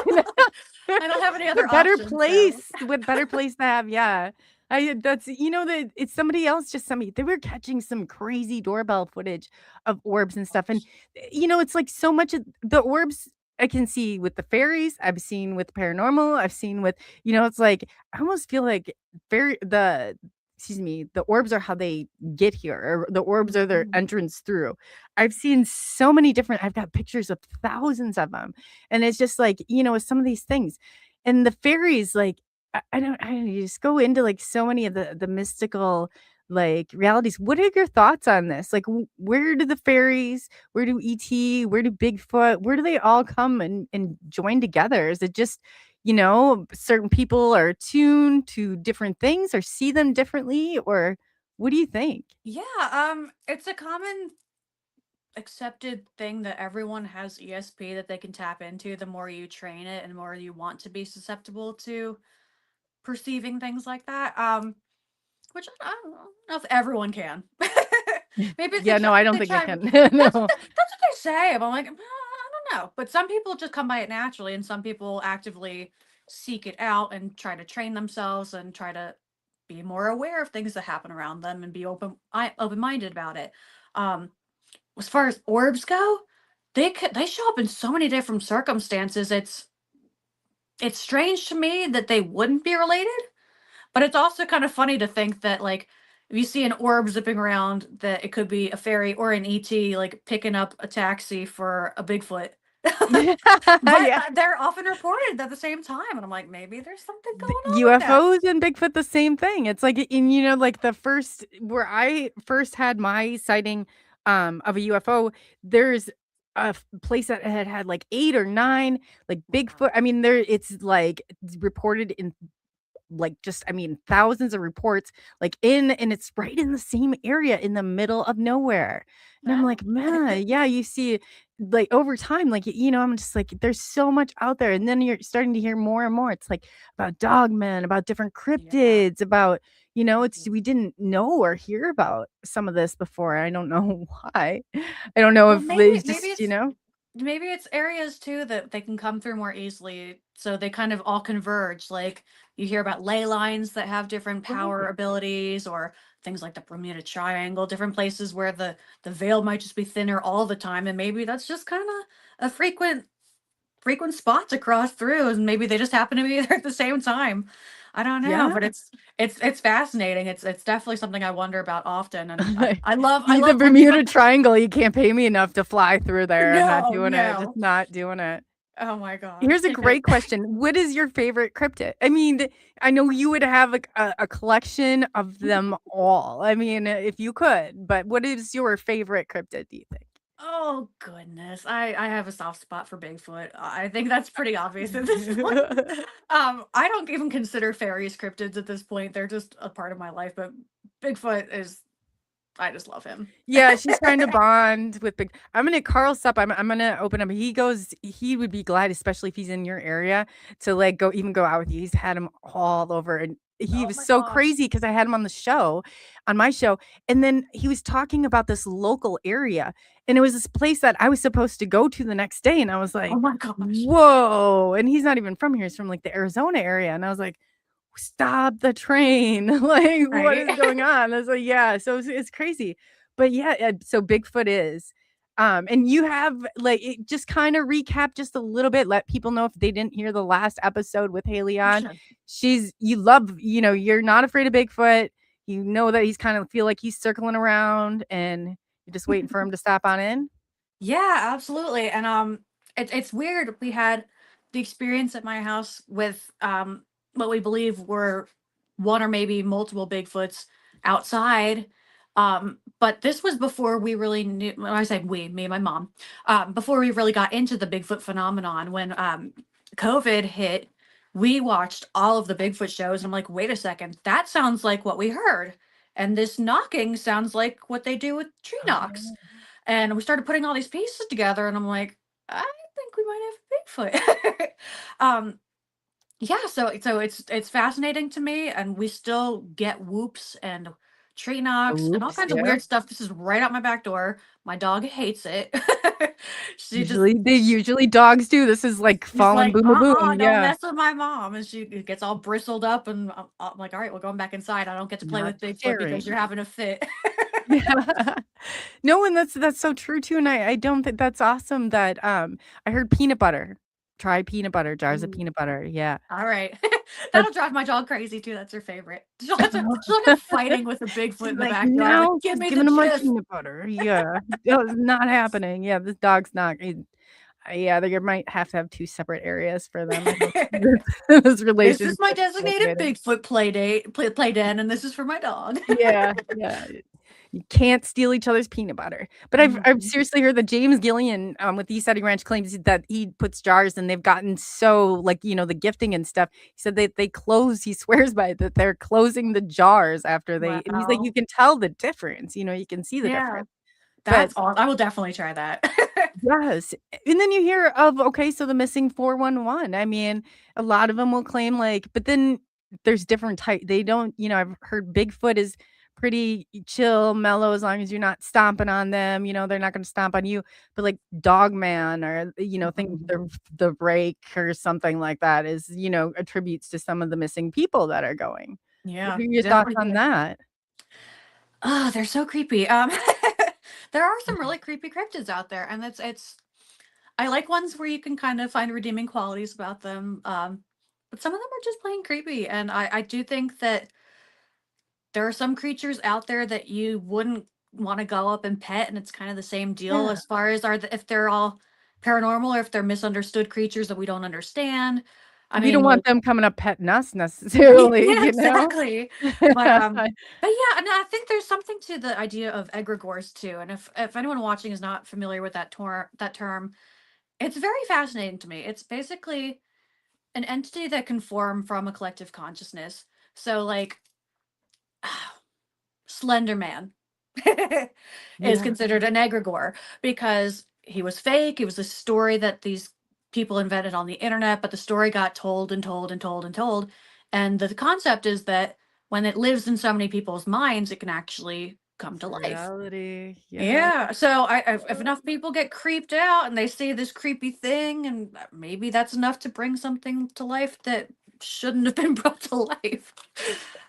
don't have any other options. So What better place to have, yeah. That's that it's somebody else, just somebody they were catching some crazy doorbell footage of orbs and stuff, and, it's like so much of the orbs I can see with the fairies, I've seen with paranormal, I've seen with it's like, I almost feel like fairy the excuse me, the orbs are how they get here, or the orbs are their Mhm. entrance through. I've seen so many different I've got pictures of thousands of them, and it's just like, with some of these things. And the fairies, like, I don't know, you just go into, like, so many of the mystical, like, realities. What are your thoughts on this? Like, where do the fairies, where do ET, where do Bigfoot, where do they all come and join together? Is it just, certain people are attuned to different things or see them differently, or what do you think? yeah, it's a common accepted thing that everyone has ESP that they can tap into the more you train it and the more you want to be susceptible to perceiving things like that. Which I don't know if everyone can. Maybe if Yeah, no, I don't they think they try. can. That's No. what they say. But I'm like, I don't know. But some people just come by it naturally, and some people actively seek it out and try to train themselves and try to be more aware of things that happen around them and be open minded about it. Um, as far as orbs go, they show up in so many different circumstances. It's strange to me that they wouldn't be related, but it's also kind of funny to think that, like, if you see an orb zipping around, that it could be a fairy or an ET, like, picking up a taxi for a Bigfoot. But, Yeah. they're often reported at the same time, and I'm like, "Maybe there's something The going on with that." UFOs and Bigfoot, the same thing. It's like in like the first where I first had my sighting of a UFO, there's a place that had like 8 or 9 like Wow. Bigfoot. I mean, there it's like it's reported in like just I mean thousands of reports like in and it's right in the same area in the middle of nowhere. And I'm Yeah. like, man, yeah, you see like over time, like I'm just like, there's so much out there. And then you're starting to hear more and more. It's like about dogmen, about different Yeah. cryptids, about, it's Mhm. we didn't know or hear about some of this before. I don't know why. I don't know Well, if maybe it's maybe just, it's maybe it's areas too that they can come through more easily, so they kind of all converge. Like, you hear about ley lines that have different power right. abilities, or things like the Bermuda Triangle, different places where the veil might just be thinner all the time, and maybe that's just kind of a frequent spot to cross through, and maybe they just happen to be there at the same time. I don't know, Yeah. but it's fascinating. It's definitely something I wonder about often, and I The love when Bermuda people. Triangle, you can't pay me enough to fly through there. I'm not No, doing it, just no. not doing it. Oh my gosh. Here's a great question. What is your favorite cryptid? I mean, I know you would have a collection of them all. I mean, if you could, but what is your favorite cryptid, do you think? Oh goodness. I have a soft spot for Bigfoot. I think that's pretty obvious at this point. I don't even consider fairies cryptids at this point. They're just a part of my life, but Bigfoot is I just love him. Yeah, she's trying to bond with big I'm gonna Carl Sup, I'm gonna open up he would be glad, especially if he's in your area, to, like, go out with you. He's had him all over, and he Oh was my so gosh. crazy because I had him on my show, and then he was talking about this local area, and it was this place that I was supposed to go to the next day, and I was Oh like, my gosh. "Whoa," and he's not even from here, he's from, like, the Arizona area, and I was like, "Stop the train." Like, "What Right. is going on?" I was like, "Yeah." So it's crazy. But yeah, so Bigfoot is. And you have like just kind of recap just a little bit, let people know if they didn't hear the last episode with Haley Oh, on. sure. You love, you're not afraid of Bigfoot. You know that he's kind of feel like he's circling around and you're just waiting for him to stop on in. Yeah, absolutely. And it's weird. We had the experience at my house with what we believe were one or maybe multiple Bigfoots outside. But this was before we really knew, when I say we, me and my mom, before we really got into the Bigfoot phenomenon. When COVID hit, we watched all of the Bigfoot shows, and I'm like, wait a second, that sounds like what we heard. And this knocking sounds like what they do with tree knocks. Oh. And we started putting all these pieces together, and I'm like, I think we might have a Bigfoot. um, yeah, so it's fascinating to me, and we still get whoops and tree knocks, and all Oops, kinds of yeah. weird stuff. This is right out my back door. My dog hates it. She just Usually dogs do. This is like she's falling like, boom, boom, boom. don't Yeah. mess with my mom. And she gets all bristled up, and I'm like, all right, we're going back inside. I don't get to play Not with Bigfoot because you're sharing. having a fit. Yeah. No, and that's so true too, and I don't think that's awesome that, I heard peanut butter. Try peanut butter, jars of Ooh, peanut butter, yeah. all right. That's That'll drive my dog crazy too. That's her favorite. She'll end up fighting with a Bigfoot She's in the like, backyard. Like, "Now give she's me the giving him my gist. peanut butter." Yeah. No, it's not happening. Yeah, this dog's not yeah, they might have to have 2 separate areas for them. I don't this This is relationship my is designated motivated. Bigfoot play den, and this is for my dog. Yeah, yeah. You can't steal each other's peanut butter. But I've Mhm. seriously heard that James Gillian, with East Setting Ranch claims that he puts jars and they've gotten so like, the gifting and stuff. He said they close, he swears by it, that they're closing the jars after they and he's like, you Wow. can tell the difference, you can see the Yeah, difference. But that's awesome. I will definitely try that. yes, and then you hear of, okay, so the missing 411. I mean, a lot of them will claim, like but then there's different type they don't I've heard Bigfoot is pretty chill, mellow, as long as you're not stomping on them, they're not gonna stomp on you, but, like, Dogman or, think Mhm. the Rake or something like that is, attributes to some of the missing people that are going. What Yeah, are your thoughts definitely on do. that? Oh, they're so creepy. There are some really creepy cryptids out there, and it's I like ones where you can kind of find redeeming qualities about them. But some of them are just plain creepy, and I do think that there are some creatures out there that you wouldn't want to go up and pet, and it's kind of the same deal Yeah. as far as if they're all paranormal or if they're misunderstood creatures that we don't understand. I We mean, don't like want them coming up petting us necessarily, yeah, you know? exactly. But yeah, and I think there's something to the idea of egregores too. And if anyone watching is not familiar with that term, it's very fascinating to me. It's basically an entity that can form from a collective consciousness. So like Slender Man is Yeah. considered an egregore because he was fake. It was a story that these people invented on the internet, but the story got told and told and told and told. And the concept is that when it lives in so many people's minds, it can actually come It's to life. reality, yeah. Yeah. So if enough people get creeped out and they see this creepy thing, and maybe that's enough to bring something to life that shouldn't have been brought to life.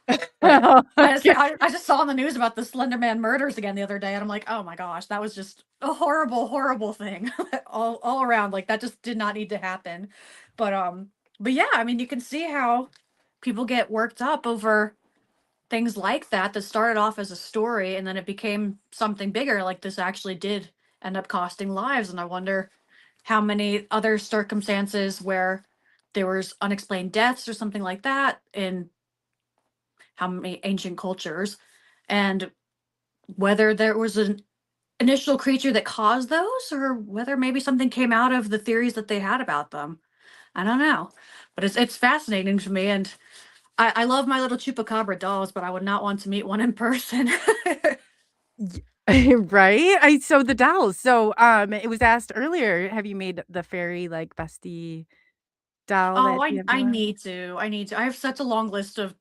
But Okay. I just saw on the news about the Slender Man murders again the other day, and I'm like, oh my gosh, that was just a horrible, horrible thing all around. Like that just did not need to happen. But but yeah, I mean, you can see how people get worked up over things like that started off as a story and then it became something bigger. Like this actually did end up costing lives, and I wonder how many other circumstances where there was unexplained deaths or something like that in how many ancient cultures, and whether there was an initial creature that caused those or whether maybe something came out of the theories that they had about them. I don't know. But it's fascinating to me, and I love my little chupacabra dolls, but I would not want to meet one in person. Right? I so the dolls. So, it was asked earlier, have you made the fairy, like, bestie doll Oh, that you have I going? need to. I need to. I have such a long list of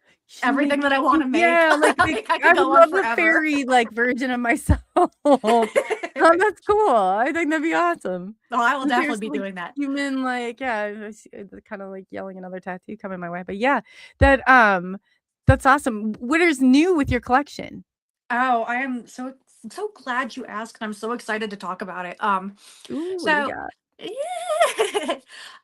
You should make everything that I want to make. yeah, like, Like I I could would go on love the forever. fairy, like, version of myself. Oh, that's cool. I think that'd be awesome. Oh, I will But there's, definitely be like, doing that. human, like yeah, I see kinda, like, yelling another tattoo coming my way, but yeah, that, that's awesome. What is new with your collection? Oh, I am so glad you asked, and I'm so excited to talk about it. Ooh, what do we So got?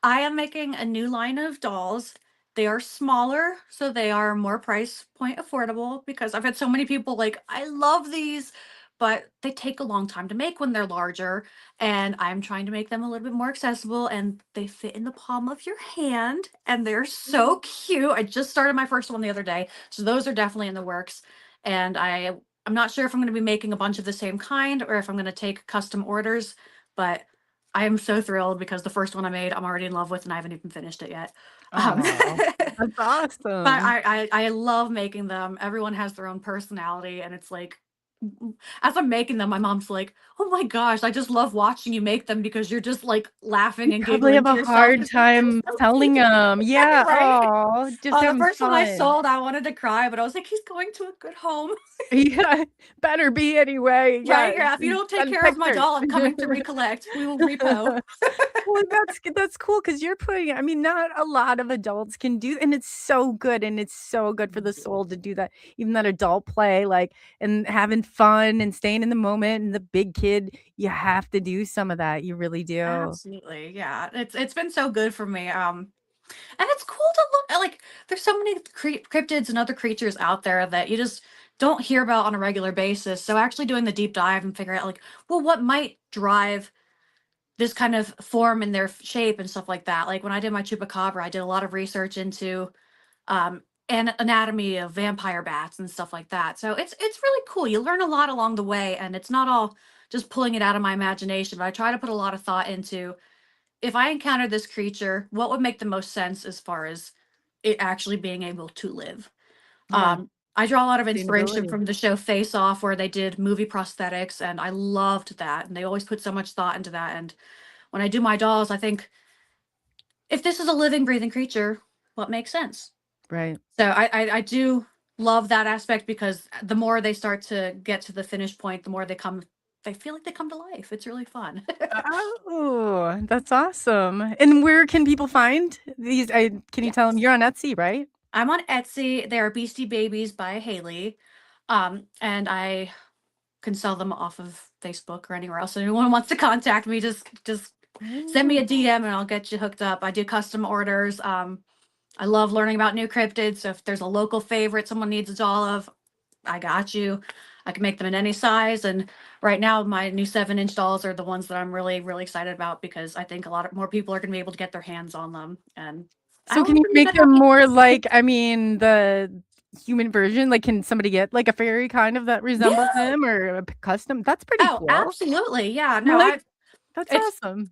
I am making a new line of dolls. They are smaller, so they are more price point affordable because I've had so many people like, I love these, but they take a long time to make when they're larger. And I'm trying to make them a little bit more accessible, and they fit in the palm of your hand and they're so cute. I just started my first one the other day, so those are definitely in the works. And I'm not sure if I'm going to be making a bunch of the same kind or if I'm going to take custom orders, but I am so thrilled because the first one I made, I'm already in love with, and I haven't even finished it yet. Oh, that's But awesome. I love making them. Everyone has their own personality, and it's like as I'm making them, my mom's like, "Oh my gosh, I just love watching you make them because you're just like laughing You and probably giggling have to a yourself hard because they're just time so selling cute." them. Yeah, Right? oh, just Oh, the having first one I fun. sold, I wanted to cry, but I was like, "He's going to a good home." Yeah, better be anyway, Right? yes, Yeah, if you and don't take send care of my pictures. doll, I'm coming to recollect. We will repo. Well, that's cool because 'cause you're putting I mean, not a lot of adults can do and it's so good, and it's so good for the soul to do that, even that adult play, like, and having fun and staying in the moment, and the big kid, you have to do some of that, you really do. Absolutely, yeah. It's been so good for me. And it's cool to look at, like, there's so many cryptids and other creatures out there that you just don't hear about on a regular basis. So actually doing the deep dive and figuring out, like, well, what might drive this kind of form in their shape and stuff like that. Like when I did my chupacabra, I did a lot of research into and anatomy of vampire bats and stuff like that. So it's really cool. You learn a lot along the way, and it's not all just pulling it out of my imagination. But I try to put a lot of thought into, if I encountered this creature, what would make the most sense as far as it actually being able to live? Yeah, I draw a lot of inspiration sustainability. from the show Face Off, where they did movie prosthetics, and I loved that. And they always put so much thought into that. And when I do my dolls, I think, if this is a living, breathing creature, what makes sense? Right. So I do love that aspect, because the more they start to get to the finish point, the more they feel like they come to life. It's really fun. Oh, that's awesome, and where can people find these can you tell them Yes. you're on Etsy, right? I'm on Etsy. They are Beastie Babies by Haley. And I can sell them off of Facebook or anywhere else. So anyone wants to contact me, just send me Oh. a DM and I'll get you hooked up. I do custom orders. I love learning about new cryptids. So if there's a local favorite someone needs a doll of, I got you. I can make them in any size. And right now, my new 7-inch dolls are the ones that I'm really, really excited about, because I think a lot of more people are going to be able to get their hands on them. And I So can want you them to make get them happy. more like I mean, the human version? Like, can somebody get, like, a fairy kind of that resembles Yeah. him or a p custom? That's pretty Oh, cool. absolutely. Yeah. No, Like, I that's it's awesome.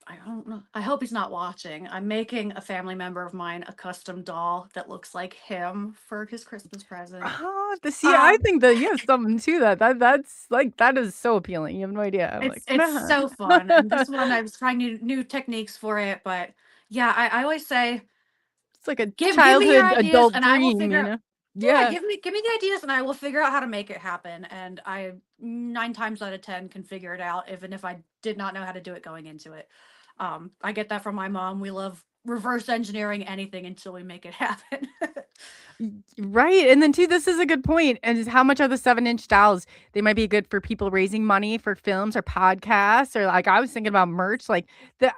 I don't know. I hope he's not watching. I'm making a family member of mine a custom doll that looks like him for his Christmas present. Oh, the see, I Um, think that you have something to that. That's like, that is so appealing. You have no idea. I'm like, it's so fun, and this one I was trying new techniques for it, but yeah, I always say, It's like a give me your childhood ideas adult and I will dream, figure you out. know? Yeah, Yeah. give me the ideas and I will figure out how to make it happen. And I 9 times out of 10 can figure it out, even if I did not know how to do it going into it. I get that from my mom. We love reverse engineering anything until we make it happen. Right, and then too, this is a good point, and is how much are the 7-inch dolls? They might be good for people raising money for films or podcasts, or, like, I was thinking about merch, like,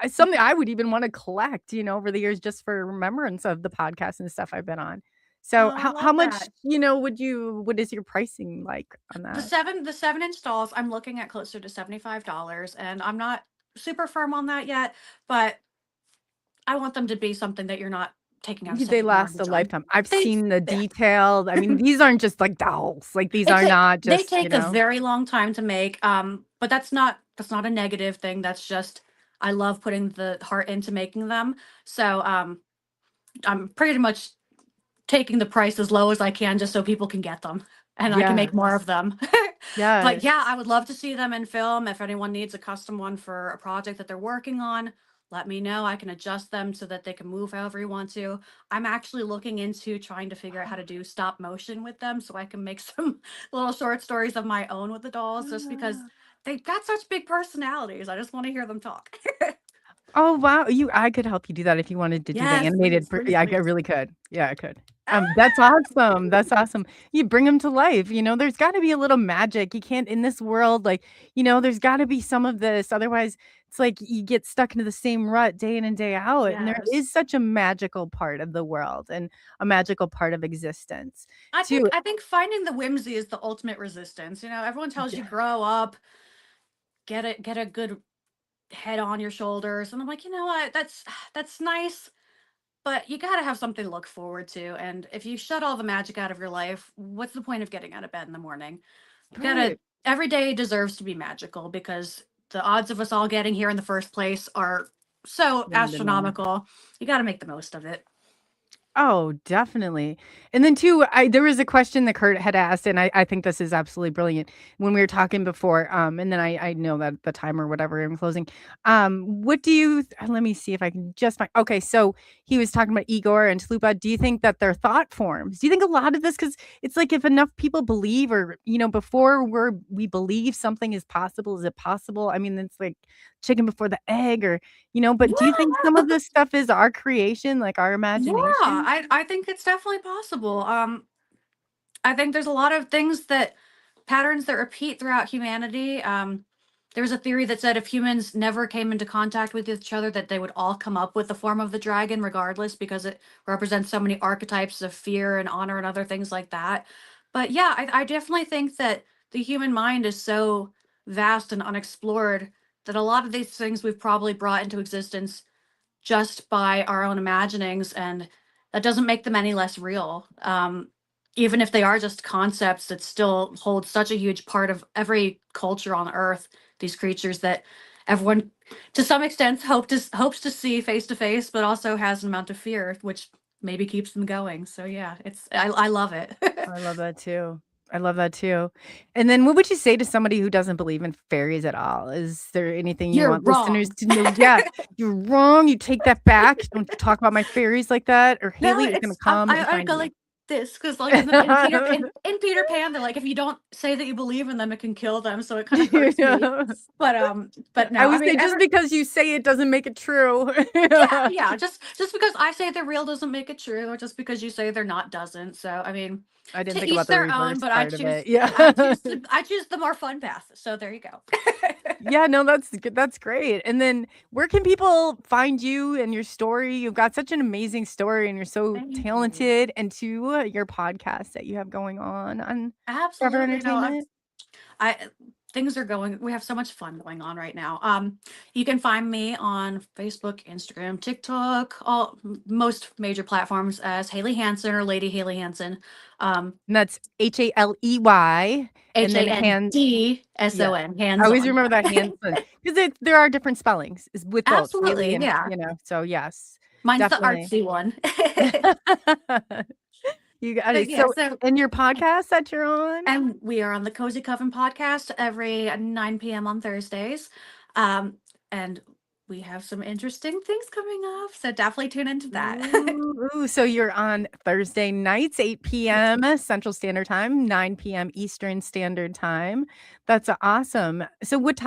something I would even wanna collect, over the years just for remembrance of the podcasts and stuff I've been on. So, Oh, I how love much, that. what is your pricing like on that? The 7-inch dolls, I'm looking at closer to $75, and I'm not super firm on that yet, but I want them to be something that you're not taking out a They second last a mortgage on. lifetime. I've They seen the yeah. detailed I mean, these aren't just, like, dolls, like, these are not They just, take a very long time to make, but that's not a negative thing. That's just, I love putting the heart into making them. So I'm pretty much taking the price as low as I can just so people can get them and I can make more Yes, of them. But yeah, yes. I would love to see them in film. If anyone needs a custom one for a project that they're working on, let me know. I can adjust them so that they can move however you want to. I'm actually looking into trying to figure out how to do stop motion with them so I can make some little short stories of my own with the dolls, just because they've got such big personalities. I just want to hear them talk. Oh, wow. I could help you do that if you wanted to do the Yes, animated please, per please, yeah, I please. really could. Yeah, I could. That's Ah! awesome, that's awesome. You bring them to life, there's gotta be a little magic. You can't in this world, like, there's gotta be some of this, otherwise, it's like you get stuck into the same rut day in and day out, and there Yes. is such a magical part of the world and a magical part of existence, I think too. I think finding the whimsy is the ultimate resistance. Everyone tells you Yeah, grow up, get a good head on your shoulders, and I'm like, you know what? That's nice, but you got to have something to look forward to. And if you shut all the magic out of your life, what's the point of getting out of bed in the morning? You gotta right. Every day deserves to be magical, because the odds of us all getting here in the first place are so Slim to none. astronomical. You got to make the most of it. Oh, definitely. And then too, there was a question that Kurt had asked, and I think this is absolutely brilliant when we were talking before. And then I know that the time or whatever I'm closing. What do you let me see if I can just find okay, so he was talking about Igor and Tlupa. Do you think that they're thought forms? Do you think a lot of this because it's like if enough people believe or before we believe something is possible, is it possible? I mean, it's like chicken before the egg or but do you think some of this stuff is our creation, like our Yeah, imagination? I think it's definitely possible. I think there's a lot of things that patterns that repeat throughout humanity. There was a theory that said if humans never came into contact with each other, that they would all come up with the form of the dragon, regardless, because it represents so many archetypes of fear and honor and other things like that. But yeah, I definitely think that the human mind is so vast and unexplored that a lot of these things we've probably brought into existence just by our own imaginings, and that doesn't make them any less real. Even if they are just concepts that still hold such a huge part of every culture on earth, these creatures that everyone to some extent hopes to see face to face, but also has an amount of fear which maybe keeps them going. So yeah, I love it. I love that too. I love that too. And then what would you say to somebody who doesn't believe in fairies at all? Is there anything you You're want listeners wrong. to know? Yeah, you're wrong. You take that back. Don't talk about my fairies like that, or No, Haley is gonna it's come and I find go you. like this because like in Peter Pan, they're like if you don't say that you believe in them, it can kill them. So it kind of hurts me. Yeah. But I no, I would mean say just because you say it doesn't make it true. yeah. Just because I say they're real doesn't make it true, or just because you say they're not doesn't. So I mean, I didn't to think about each the their own. reverse But part of it. Yeah. I choose the more fun path. So there you go. Yeah, no, that's good. That's great. And then where can people find you and your story? You've got such an amazing story and you're so Thank you. talented and to your podcast that you have going on Forever Absolutely. No, Entertainment. I things are going we have so much fun going on right now. You can find me on Facebook, Instagram, TikTok, all most major platforms as Haley Hanson or Lady Haley Hanson. And that's Haley and then hand yeah. Handson, I hands always on. remember that Handson because there are different spellings is with both Haley Absolutely, and yeah. so yes, Mine's the definitely. artsy one. You got But it. yeah, So so in your podcast that you're on? and we are on the Cozy Coven podcast every 9 p.m. on Thursdays. And we have some interesting things coming up. So definitely tune into that. Ooh, so you're on Thursday nights, 8 Yes. PM Central Standard Time, 9 PM Eastern Standard Time. That's awesome. So what's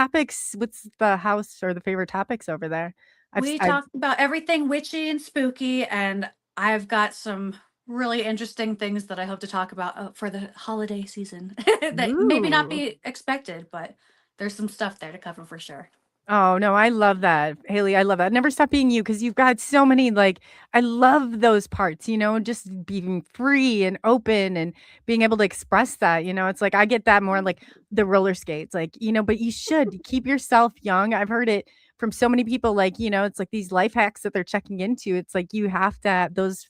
the house or the favorite topics over there? We I've talked about everything witchy and spooky, and I've got some really interesting things that I hope to talk about for the holiday season that maybe not ooh. be expected, but there's some stuff there to cover for sure. Oh, no, I love that. Haley, I love that. Never stop being you because you've got so many like I love those parts, just being free and open and being able to express that, It's like I get that more like the roller skates, like, but you should keep yourself young. I've heard it from so many people, like, it's like these life hacks that they're checking into. It's like you have to have those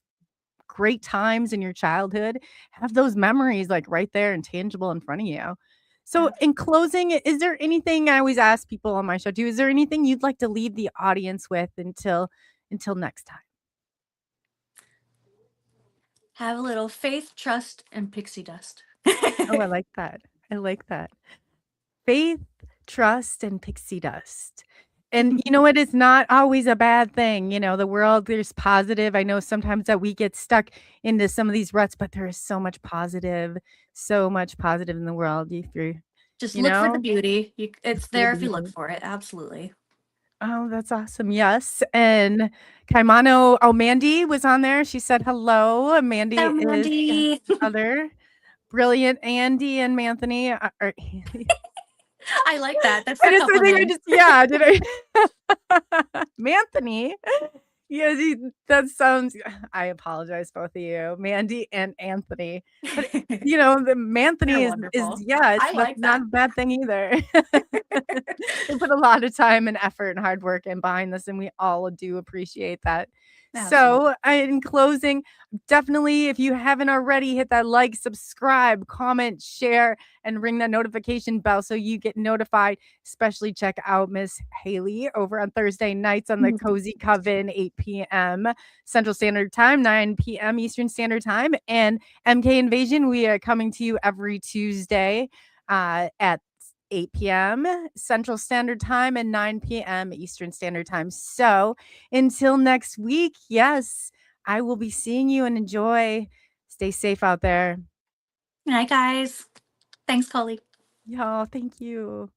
great times in your childhood, have those memories like right there and tangible in front of you. So, in closing, is there anything I always ask people on my show too? Is there anything you'd like to leave the audience with until next time? Have a little faith, trust, and pixie dust. Oh, I like that. I like that. Faith, trust, and pixie dust. And you know what? It's not always a bad thing. The world, there's positive. I know sometimes that we get stuck into some of these ruts, but there is so much positive in the world. Just You look for the know, beauty. look It's for the there if you look beauty. for it. Absolutely. Oh, that's awesome. Yes. And Kaimano, oh, Mandy was on there. She said hello. Mandy Hello, is Mandy. other brilliant Andy and Anthony. I like that. That's I the just I couple think I name. just yeah, did I Manthony. Yes, that sounds I apologize, both of you, Mandy and Anthony. But, the They're Manthony is wonderful. yeah, I that's like not that. a bad thing either. They put a lot of time and effort and hard work in behind this, and we all do appreciate that. So, in closing, definitely, if you haven't already, hit that like, subscribe, comment, share, and ring that notification bell so you get notified. Especially check out Miss Haley over on Thursday nights on the Cozy Coven, 8 p.m. Central Standard Time, 9 p.m. Eastern Standard Time. And MK Invasion, we are coming to you every Tuesday at 8 p.m. Central Standard Time and 9 p.m. Eastern Standard Time. So until next week, yes, I will be seeing you and enjoy. Stay safe out there. Hi, guys. Thanks, COLEY. Y'all, thank you.